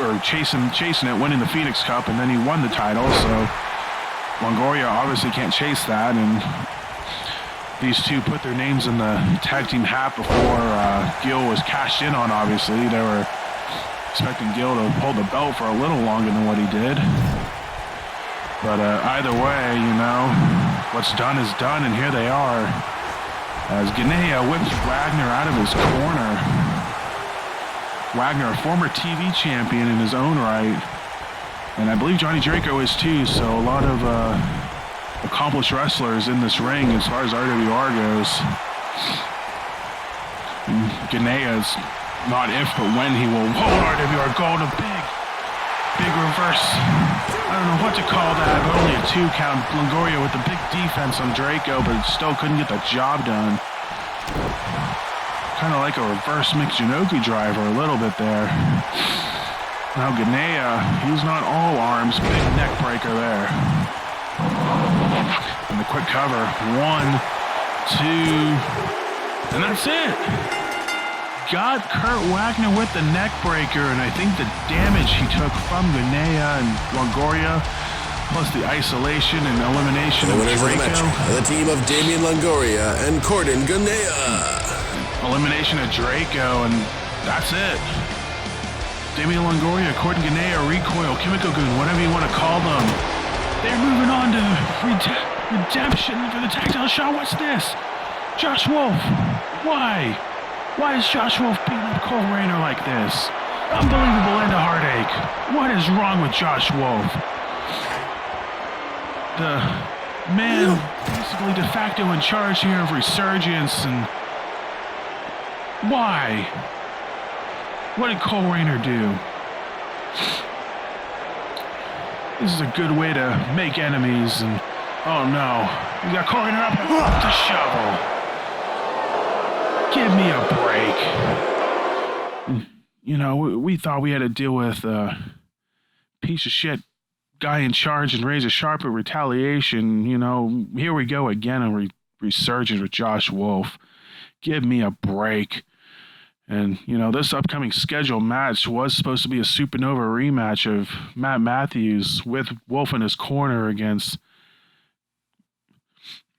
or chasing it, winning the Phoenix Cup, and then he won the title, so Longoria obviously can't chase that, and these two put their names in the tag team hat before Gil was cashed in on, obviously. They were expecting Gil to hold the belt for a little longer than what he did. But either way, you know, what's done is done, and here they are. As Ganea whips Wagner out of his corner. Wagner, a former TV champion in his own right, and I believe Johnny Draco is too, so a lot of accomplished wrestlers in this ring as far as RWR goes. Ganea's not if, but when he will hold RWR gold, a big reverse. I don't know what to call that, but only a 2 count. Longoria with the big defense on Draco, but still couldn't get the job done. Kind of like a reverse Michinoku driver a little bit there. Now Ganea, he's not all arms, big neck breaker there. And the quick cover, 1, 2, and that's it. Got Kurt Wagner with the neck breaker, and I think the damage he took from Ganea and Longoria, plus the isolation and elimination of Draco. The team of Damian Longoria and Corden Ganea. Elimination of Draco, and that's it. Damian Longoria, Corden Ganea, Recoil, Kimiko-gun, whatever you want to call them. They're moving on to redemption for the tag title shot. What's this? Josh Wolf. Why? Why is Josh Wolf beating up Cole Rayner like this? Unbelievable end of heartache. What is wrong with Josh Wolf? The man basically de facto in charge here of Resurgence, and why? What did Cole Rayner do? This is a good way to make enemies, and oh no, we got Cole Rayner up the shovel. Give me a break. You know, we thought we had to deal with a piece of shit guy in charge and Razor Sharp at Retaliation. You know, here we go again on Resurgence with Josh Wolf. Give me a break. And, you know, this upcoming scheduled match was supposed to be a Supernova rematch of Matt Matthews with Wolf in his corner against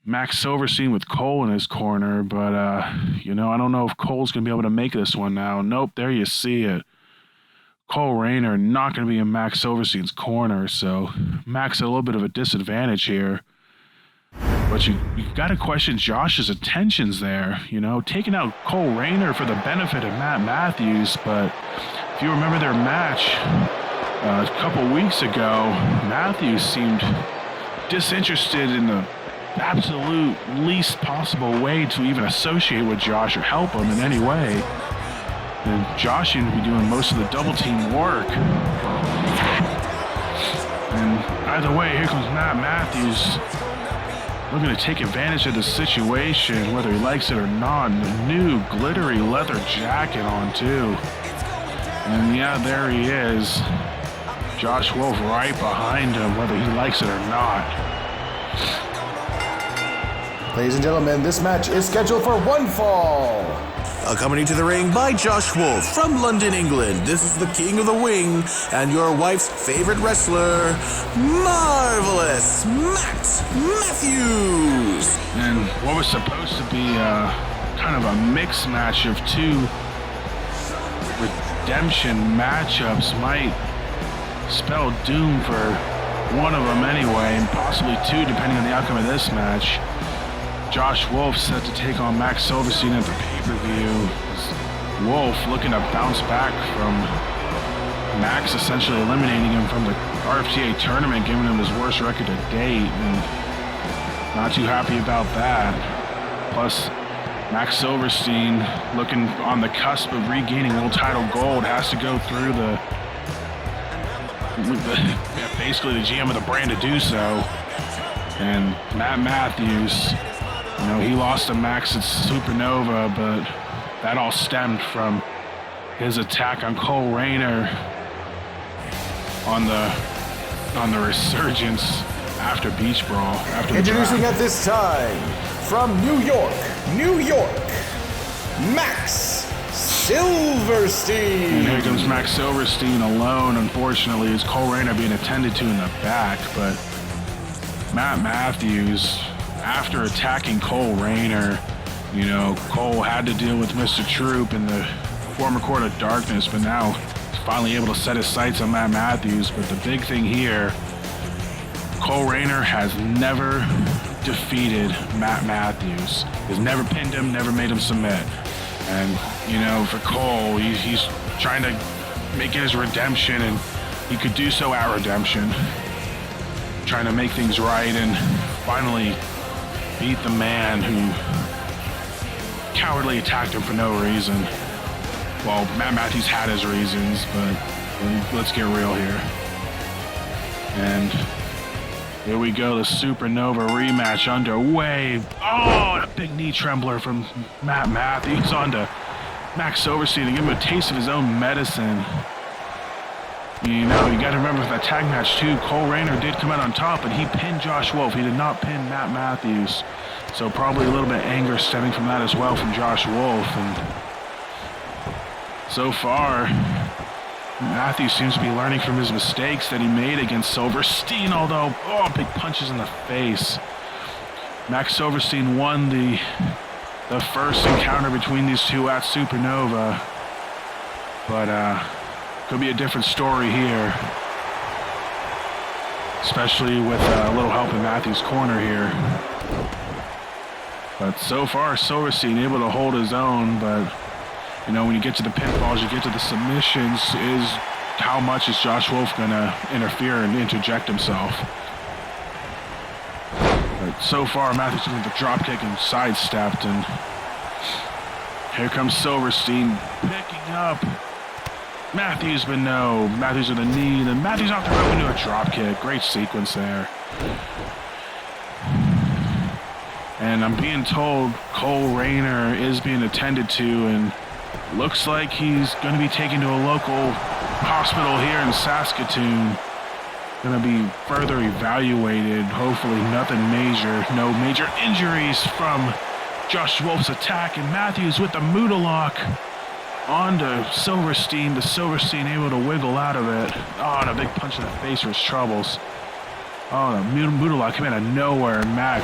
Max Silverstein with Cole in his corner. But, you know, I don't know if Cole's going to be able to make this one now. Nope, there you see it. Cole Rayner not going to be in Max Silverstein's corner, so Max at a little bit of a disadvantage here. But you got to question Josh's intentions there, you know, taking out Cole Rayner for the benefit of Matt Matthews. But if you remember their match a couple weeks ago, Matthews seemed disinterested in the absolute least possible way to even associate with Josh or help him in any way. And Josh seemed to be doing most of the double team work. And either way, here comes Matt Matthews, looking to take advantage of the situation, whether he likes it or not. And a new glittery leather jacket on, too. And yeah, there he is. Josh Wolf right behind him, whether he likes it or not. Ladies and gentlemen, this match is scheduled for one fall. Accompanied to the ring by Josh Wolf from London, England, this is the King of the Wing and your wife's favorite wrestler, Marvelous Matt Matthews. And what was supposed to be kind of a mixed match of two redemption matchups might spell doom for one of them anyway, and possibly two depending on the outcome of this match. Josh Wolf set to take on Max Silverstein at the pay-per-view. Wolf looking to bounce back from Max essentially eliminating him from the RFTA tournament, giving him his worst record to date, and not too happy about that. Plus, Max Silverstein looking on the cusp of regaining world title gold, has to go through basically the GM of the brand to do so. And Matt Matthews, you know, he lost to Max at Supernova, but that all stemmed from his attack on Cole Rayner on the Resurgence after Beach Brawl. Introducing at this time, from New York, Max Silverstein. And here comes Max Silverstein alone. Unfortunately, is Cole Rayner being attended to in the back, but Matt Matthews, after attacking Cole Rayner, you know, Cole had to deal with Mr. Troop in the former Court of Darkness, but now he's finally able to set his sights on Matt Matthews. But the big thing here, Cole Rayner has never defeated Matt Matthews. He's never pinned him, never made him submit. And, you know, for Cole, he's trying to make his redemption, and he could do so at Redemption. Trying to make things right and finally beat the man who cowardly attacked him for no reason. Well, Matt Matthews had his reasons, but let's get real here. And here we go, the Supernova rematch underway. Oh, a big knee trembler from Matt Matthews onto Max Silverstein to give him a taste of his own medicine. You know, you got to remember that tag match too, Cole Rayner did come out on top, but he pinned Josh Wolf. He did not pin Matt Matthews. So probably a little bit of anger stemming from that as well from Josh Wolf. And so far, Matthews seems to be learning from his mistakes that he made against Silverstein, although, big punches in the face. Max Silverstein won the first encounter between these two at Supernova, but could be a different story here, especially with a little help in Matthews' corner here. But so far, Silverstein able to hold his own, but you know, when you get to the pinfalls, you get to the submissions, is how much is Josh Wolf gonna interfere and interject himself? But so far, Matthews with the dropkick and sidestepped, and here comes Silverstein picking up Matthews, but no. Matthews with a knee, then Matthews off the rope into a dropkick. Great sequence there. And I'm being told Cole Rayner is being attended to, and looks like he's going to be taken to a local hospital here in Saskatoon. Going to be further evaluated. Hopefully nothing major. No major injuries from Josh Wolf's attack. And Matthews with the Muda lock onto Silverstein. The Silverstein able to wiggle out of it. Oh, and a big punch in the face for his troubles. Oh, the Muda lock came out of nowhere. And Max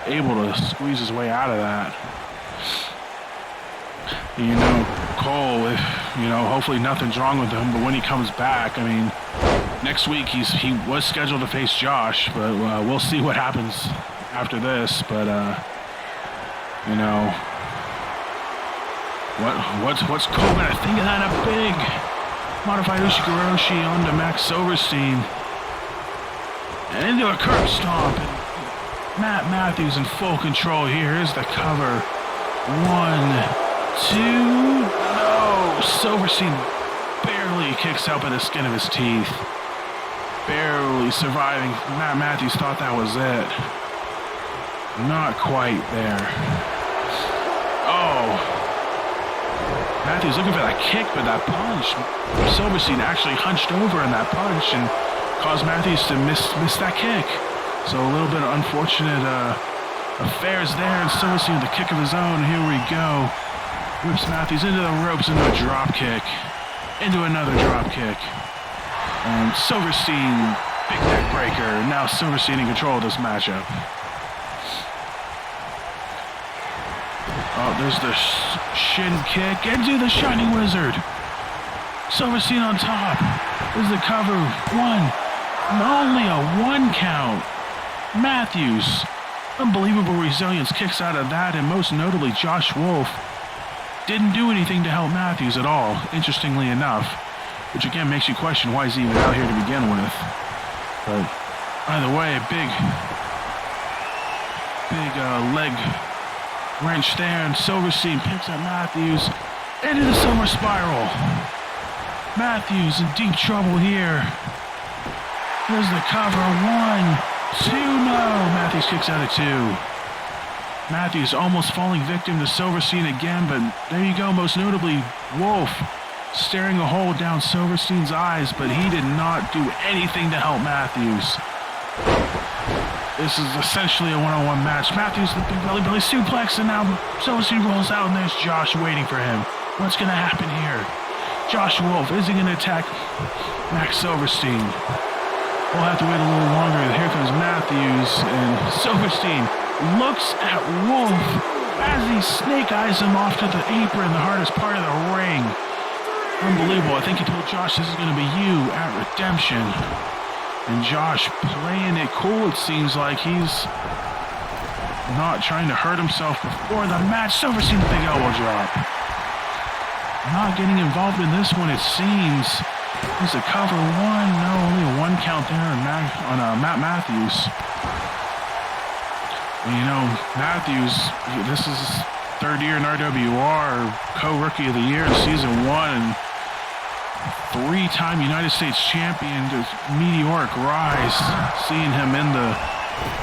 able to squeeze his way out of that. You know, Cole, hopefully nothing's wrong with him, but when he comes back, I mean, next week he was scheduled to face Josh, but we'll see what happens after this. But you know, what's Cole gonna think of that? A big modified Ushigoroshi onto Max Silverstein and into a curb stomp. And Matt Matthews in full control here. Here's the cover. 1, 2, no! Silverstein barely kicks out by the skin of his teeth. Barely surviving. Matt Matthews thought that was it. Not quite there. Oh! Matthews looking for that kick, but that punch. Silverstein actually hunched over in that punch and caused Matthews to miss that kick. So a little bit of unfortunate affairs there, and Silverstein with the kick of his own. Here we go. Whips Matthews into the ropes, into a drop kick. Into another drop kick. And Silverstein, big neck breaker. Now Silverstein in control of this matchup. Oh, there's the shin kick into the Shining Wizard. Silverstein on top. There's the cover. Only a 1 count. Matthews. Unbelievable resilience kicks out of that, and most notably Josh Wolf didn't do anything to help Matthews at all, interestingly enough, which again makes you question why he's even out here to begin with. But either way, a big leg wrench there, and Silverstein picks up Matthews into the Silver Spiral. Matthews in deep trouble here. There's the cover. 1, 2, no. Matthews kicks out of 2. Matthews almost falling victim to Silverstein again, but there you go. Most notably, Wolf staring a hole down Silverstein's eyes, but he did not do anything to help Matthews. This is essentially a one-on-one match. Matthews with the belly suplex, and now Silverstein rolls out, and there's Josh waiting for him. What's going to happen here? Josh Wolf, is he going to attack Max Silverstein? We'll have to wait a little longer. Here comes Matthews, and Silverstein looks at Wolf as he snake eyes him off to the apron, the hardest part of the ring. Unbelievable. I think he told Josh this is going to be you at Redemption. And Josh playing it cool, it seems like. He's not trying to hurt himself before the match. Silverstein, big elbow drop. Not getting involved in this one, it seems. There's a cover. 1, no, only a 1 count there on Matt Matthews. And, you know, Matthews, this is his 3rd year in RWR, co-rookie of the year in season 1, and 3-time United States champion. Just meteoric rise, seeing him in the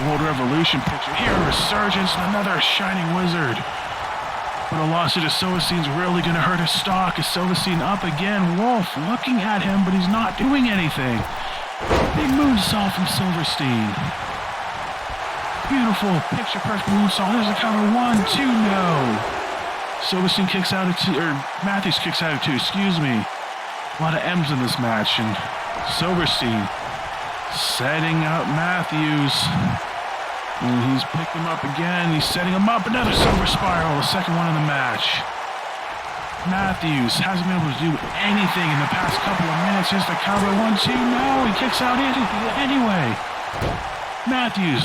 World Revolution picture. Here, Resurgence, and another Shining Wizard. But a loss to Silverstein's really going to hurt his stock. Is Silverstein up again? Wolf looking at him, but he's not doing anything. Big moonsault from Silverstein. Beautiful, picture-perfect moonsault. There's a cover. 1, 2, no. Silverstein kicks out of 2, or Matthews kicks out of 2, excuse me. A lot of M's in this match, and Silverstein setting up Matthews. And he's picked him up again. He's setting him up. Another Silver Spiral, the 2nd one in the match. Matthews hasn't been able to do anything in the past couple of minutes. Here's the cover. 1, 2, no. He kicks out anyway. Matthews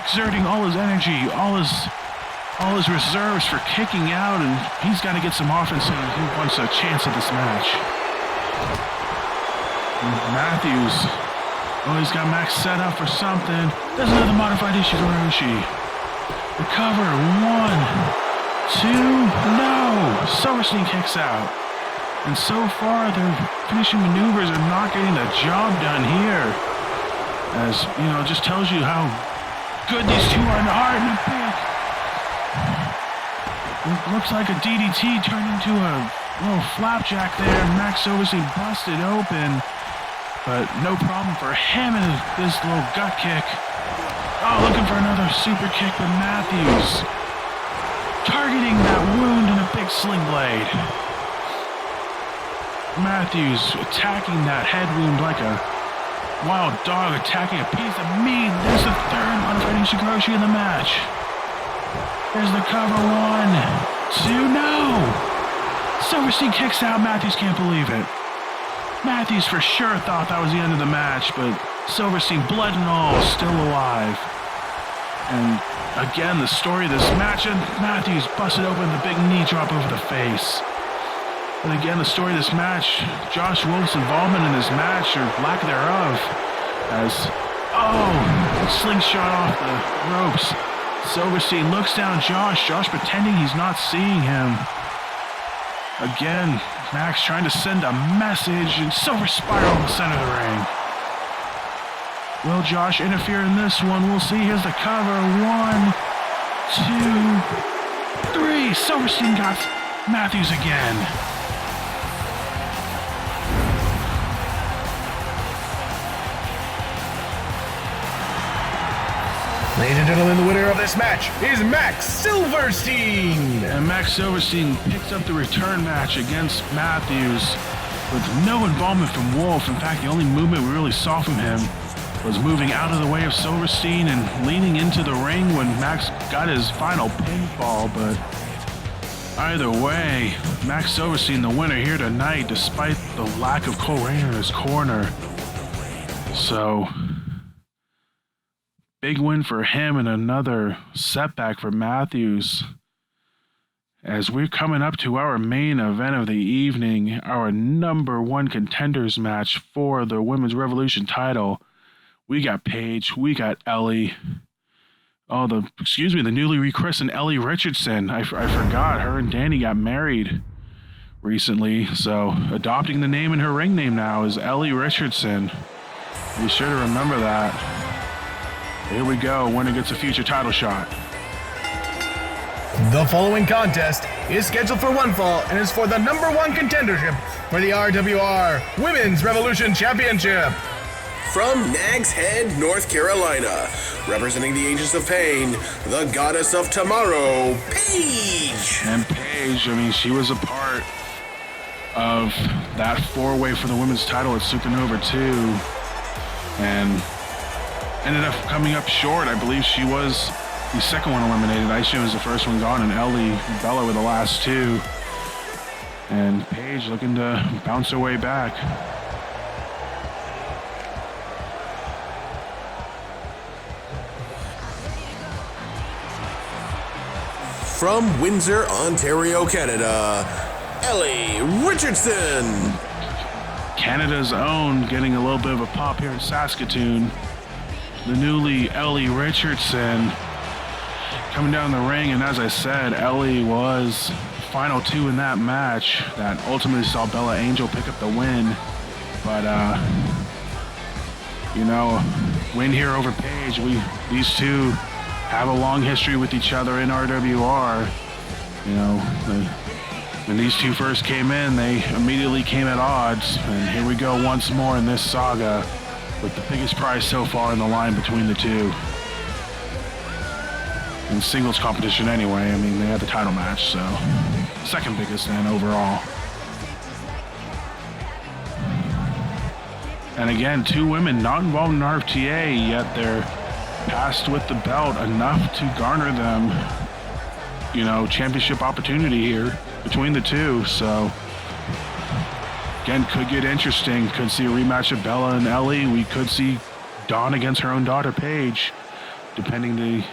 exerting all his energy, all his reserves for kicking out, and he's got to get some offense and he wants a chance at this match. And Matthews, he's got Max set up for something. There's another modified Ishigaroshi. The cover. 1, 2, no. Silverstein kicks out. And so far, their finishing maneuvers are not getting the job done here. As, you know, it just tells you how good these two are in the heart and the pick. It looks like a DDT turned into a little flapjack there. Max Silverstein busted open. But no problem for him in this little gut kick. Oh, looking for another super kick, but Matthews targeting that wound in a big sling blade. Matthews attacking that head wound like a wild dog attacking a piece of meat. There's the 3rd modified Ishigaroshi in the match. There's the cover. 1, 2, no! Silverstein kicks out. Matthews can't believe it. Matthews for sure thought that was the end of the match, but Silverstein, blood and all, still alive. And again, the story of this match, and Matthews busted open the big knee drop over the face. But again, the story of this match, Josh Wolf's involvement in this match, or lack thereof, as, slingshot off the ropes. Silverstein looks down Josh pretending he's not seeing him. Again, Max trying to send a message, and Silver Spiral in the center of the ring. Will Josh interfere in this one? We'll see. Here's the cover. 1, 2, 3. Silverstein got Matthews again. Ladies and gentlemen, the winner of this match is Max Silverstein. And Max Silverstein picks up the return match against Matthews with no involvement from Wolf. In fact, the only movement we really saw from him was moving out of the way of Silverstein and leaning into the ring when Max got his final pinfall. But either way, Max Silverstein the winner here tonight despite the lack of Cole Rayner in his corner. So, big win for him and another setback for Matthews. As we're coming up to our main event of the evening, our number one contenders match for the Women's Revolution title. We got Paige, we got Ellie. The newly rechristened Ellie Richardson. I forgot, her and Danny got married recently, so adopting the name and her ring name now is Ellie Richardson. Be sure to remember that. Here we go, winner gets a future title shot. The following contest is scheduled for one fall and is for the number one contendership for the RWR Women's Revolution Championship. From Nags Head, North Carolina, representing the Agents of Pain, the Goddess of Tomorrow, Paige. And Paige, she was a part of that four-way for the women's title at Supernova 2, and ended up coming up short. I believe she was the second one eliminated. Aisha was the first one gone, and Bella were the last two. And Paige looking to bounce her way back. From Windsor, Ontario, Canada, Ellie Richardson. Canada's own getting a little bit of a pop here in Saskatoon. The newly Ellie Richardson coming down the ring, and as I said, Ellie was final two in that match that ultimately saw Bella Angel pick up the win. But win here over Paige. These two have a long history with each other in RWR. When these two first came in, they immediately came at odds, and here we go once more in this saga with the biggest prize so far in the line between the two. In singles competition anyway, they had the title match, so second biggest then overall. And again, two women not involved in RFTA, yet they're passed with the belt enough to garner them, championship opportunity here between the two. So again, could get interesting. Could see a rematch of Bella and Ellie. We could see Dawn against her own daughter Paige, depending the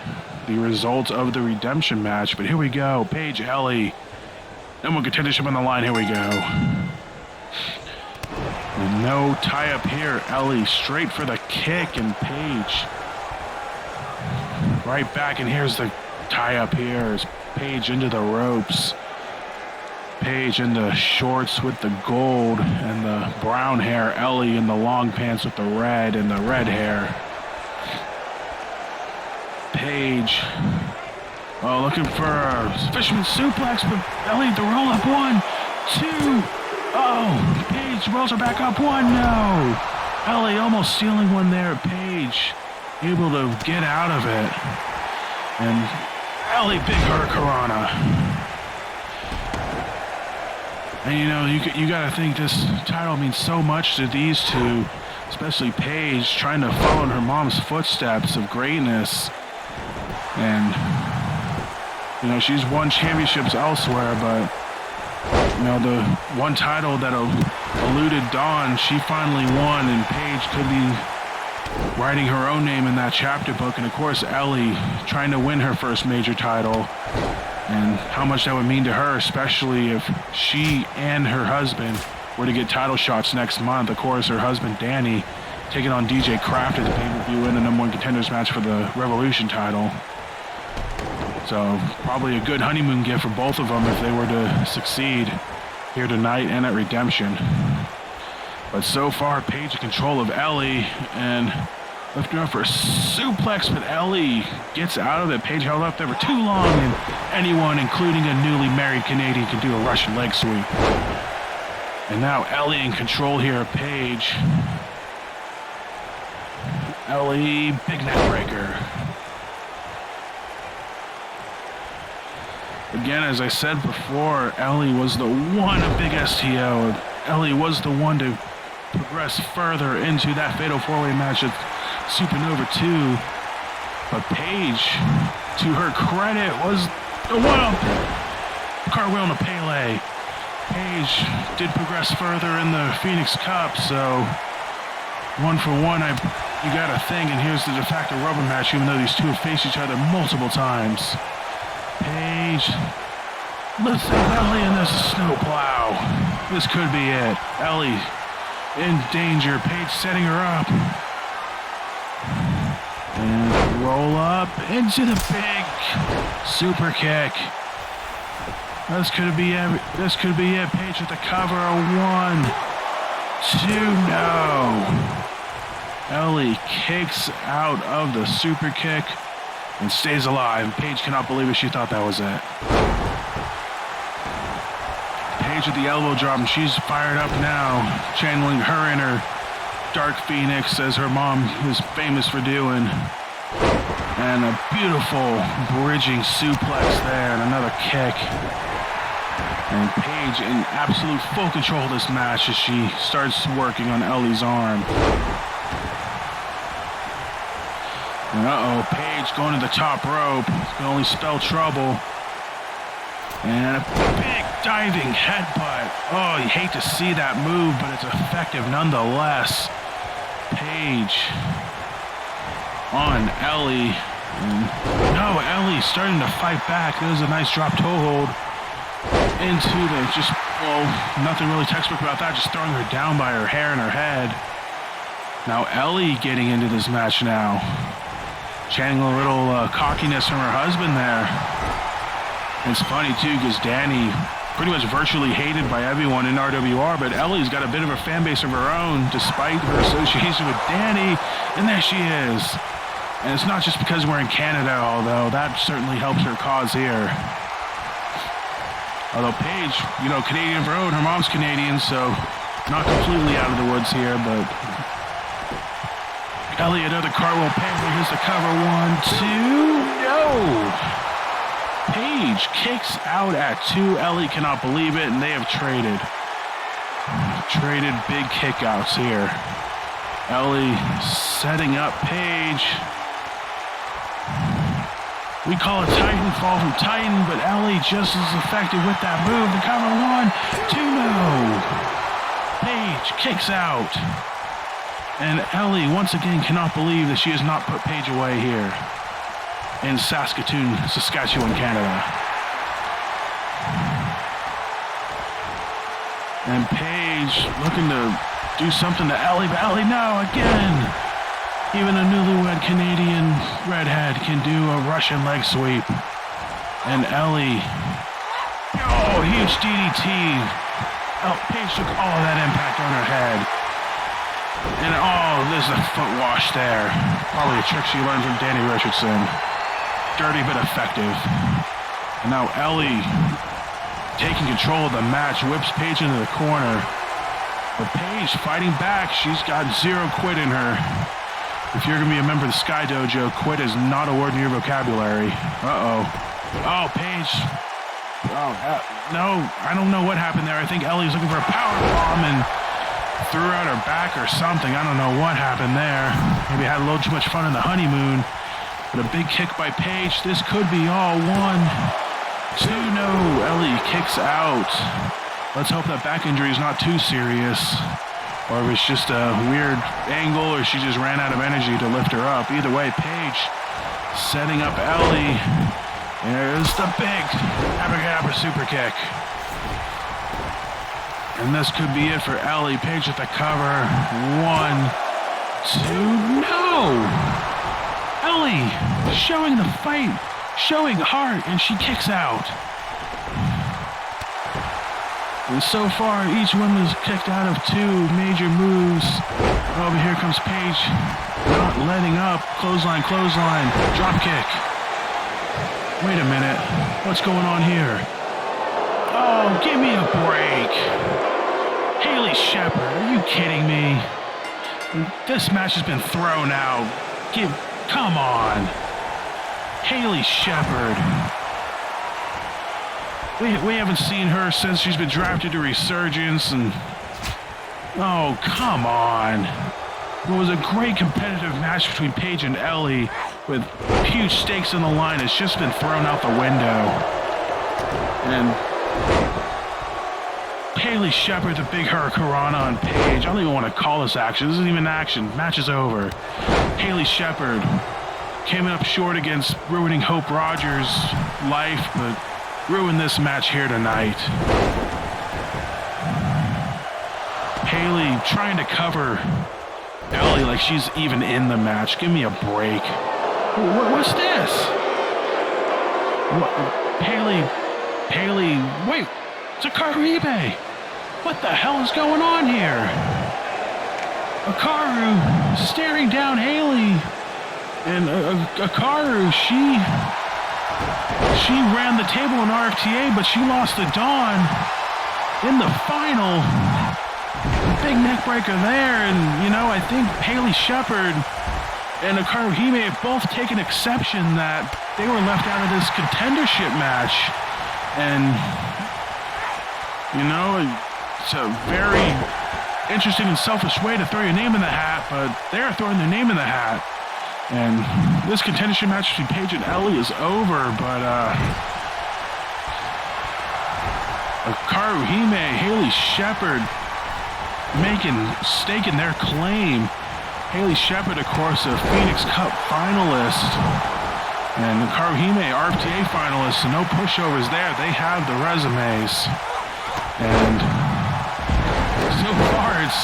results of the redemption match. But here we go, Paige, Ellie. Number one contendership on the line. Here we go. And no tie up here. Ellie straight for the kick, and Paige right back, and here's the tie-up here as Paige into the ropes. Paige in the shorts with the gold and the brown hair. Ellie in the long pants with the red and the red hair. Paige, looking for a fisherman suplex, but Ellie the roll-up. 1, 2. Paige rolls her back up. 1, no. Ellie almost stealing one there. Paige able to get out of it. And Ellie big hurricanrana. And you got to think this title means so much to these two, especially Paige trying to follow in her mom's footsteps of greatness. And she's won championships elsewhere, but the one title that eluded Dawn, she finally won, and Paige could be writing her own name in that chapter book. And of course, Ellie trying to win her first major title, and how much that would mean to her, especially if she and her husband were to get title shots next month. Of course, her husband Danny taking on DJ Kraft at the pay-per-view in the number one contenders match for the Revolution title. So probably a good honeymoon gift for both of them if they were to succeed here tonight and at Redemption. But so far, Paige in control of Ellie, and lifting up for a suplex, but Ellie gets out of it. Paige held up there for too long, and anyone, including a newly married Canadian, can do a Russian leg sweep. And now Ellie in control here of Paige. Ellie, big neck breaker. Again, as I said before, Ellie was the one, a big STO. Ellie was the one to progress further into that Fatal 4-Way match at Supernova 2. But Paige, to her credit, was the one. Cartwheel and a Pele. Paige did progress further in the Phoenix Cup, so 1 for 1, you gotta think, and here's the de facto rubber match, even though these two have faced each other multiple times. Paige lifts up Ellie, and there's a snowplow. This could be it. Ellie in danger. Paige setting her up. And roll up into the big super kick. This could be it. This could be it. Paige with the cover. 1, 2, no. Ellie kicks out of the super kick and stays alive. Paige cannot believe it. She thought that was it. Paige with the elbow drop, and she's fired up now, channeling her inner Dark Phoenix, as her mom is famous for doing. And a beautiful bridging suplex there, and another kick. And Paige in absolute full control of this match as she starts working on Ellie's arm. Uh-oh, Paige going to the top rope. Can only spell trouble. And a big diving headbutt. Oh, you hate to see that move, but it's effective nonetheless. Paige on Ellie. No, Ellie starting to fight back. There's a nice drop toe hold into the nothing really textbook about that. Just throwing her down by her hair and her head. Now Ellie getting into this match now. Channeling a little cockiness from her husband there. It's funny too, because Danny pretty much virtually hated by everyone in RWR, but Ellie's got a bit of a fan base of her own despite her association with Danny, and there she is. And it's not just because we're in Canada, although that certainly helps her cause here. Although Paige, Canadian of her own, her mom's Canadian, so not completely out of the woods here, but Ellie, another cartwheel, Paisley hits the cover. 1, 2, no! Paige kicks out at 2. Ellie cannot believe it, and they have traded big kickouts here. Ellie setting up Paige. We call it Titan fall from Titan, but Ellie just as effective with that move. The cover. 1, 2, no! Paige kicks out. And Ellie, once again, cannot believe that she has not put Paige away here in Saskatoon, Saskatchewan, Canada. And Paige looking to do something to Ellie, but Ellie, no, again. Even a newlywed Canadian redhead can do a Russian leg sweep. And Ellie, huge DDT. Paige took all of that impact on her head. And there's a foot wash there. Probably a trick she learned from Danny Richardson. Dirty but effective. And now Ellie taking control of the match, whips Paige into the corner. But Paige fighting back. She's got 0 quit in her. If you're going to be a member of the Sky Dojo, quit is not a word in your vocabulary. Uh-oh. Oh, Paige. No, I don't know what happened there. I think Ellie's looking for a power bomb and threw out her back or something. I don't know what happened there. Maybe had a little too much fun in the honeymoon. But a big kick by Paige. This could be all. 1, 2, no. Ellie kicks out. Let's hope that back injury is not too serious. Or if it's just a weird angle or she just ran out of energy to lift her up. Either way, Paige setting up Ellie. There's the big abracadabra super kick. And this could be it for Ellie. Paige at the cover. 1, 2, no! Ellie showing the fight, showing heart, and she kicks out. And so far, each woman is kicked out of 2 major moves. Over here comes Paige, not letting up. Clothesline, drop kick. Wait a minute, what's going on here? Oh, give me a break. Haley Shepard, are you kidding me? This match has been thrown out. Come on. Haley Shepard. We haven't seen her since she's been drafted to Resurgence, and oh, come on. It was a great competitive match between Paige and Ellie with huge stakes on the line. It's just been thrown out the window. And Haley Shepard, the big hurricanrana on Paige. I don't even want to call this action. This isn't even action. Match is over. Haley Shepard came up short against ruining Hope Rogers' life, but ruined this match here tonight. Haley trying to cover Ellie like she's even in the match. Give me a break. What's this? What? Haley, wait, it's Hikaru Ibe. What the hell is going on here? Hikaru staring down Haley. And Hikaru, she ran the table in RFTA, but she lost to Dawn in the final. Big neck breaker there, and you know, I think Haley Shepard and Hikaru Hime have both taken exception that they were left out of this contendership match. And you know, it's a very interesting and selfish way to throw your name in the hat, but they're throwing their name in the hat. And this contendership match between Paige and Ellie is over, but Hikaru Hime, Haley Shepard staking their claim. Haley Shepard, of course, a Phoenix Cup finalist, and Hikaru Hime, RFTA finalist, so no pushovers there. They have the resumes. And so far, it's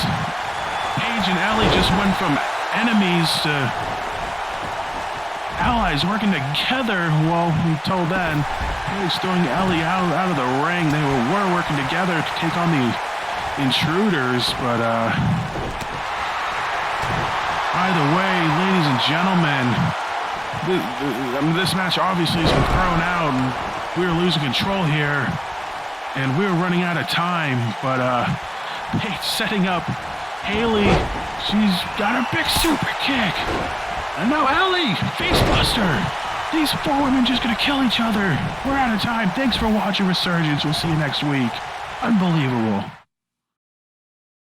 Paige and Ellie just went from enemies to allies working together. Well, we told then, Paige throwing Ellie out of the ring. They were working together to take on the intruders, but either way, ladies and gentlemen, this match obviously has been thrown out, and we were losing control here, and we were running out of time, but Paige setting up Haley. She's got a big super kick, and now Ellie, facebuster. These four women just gonna kill each other. We're out of time. Thanks for watching Resurgence. We'll see you next week. Unbelievable.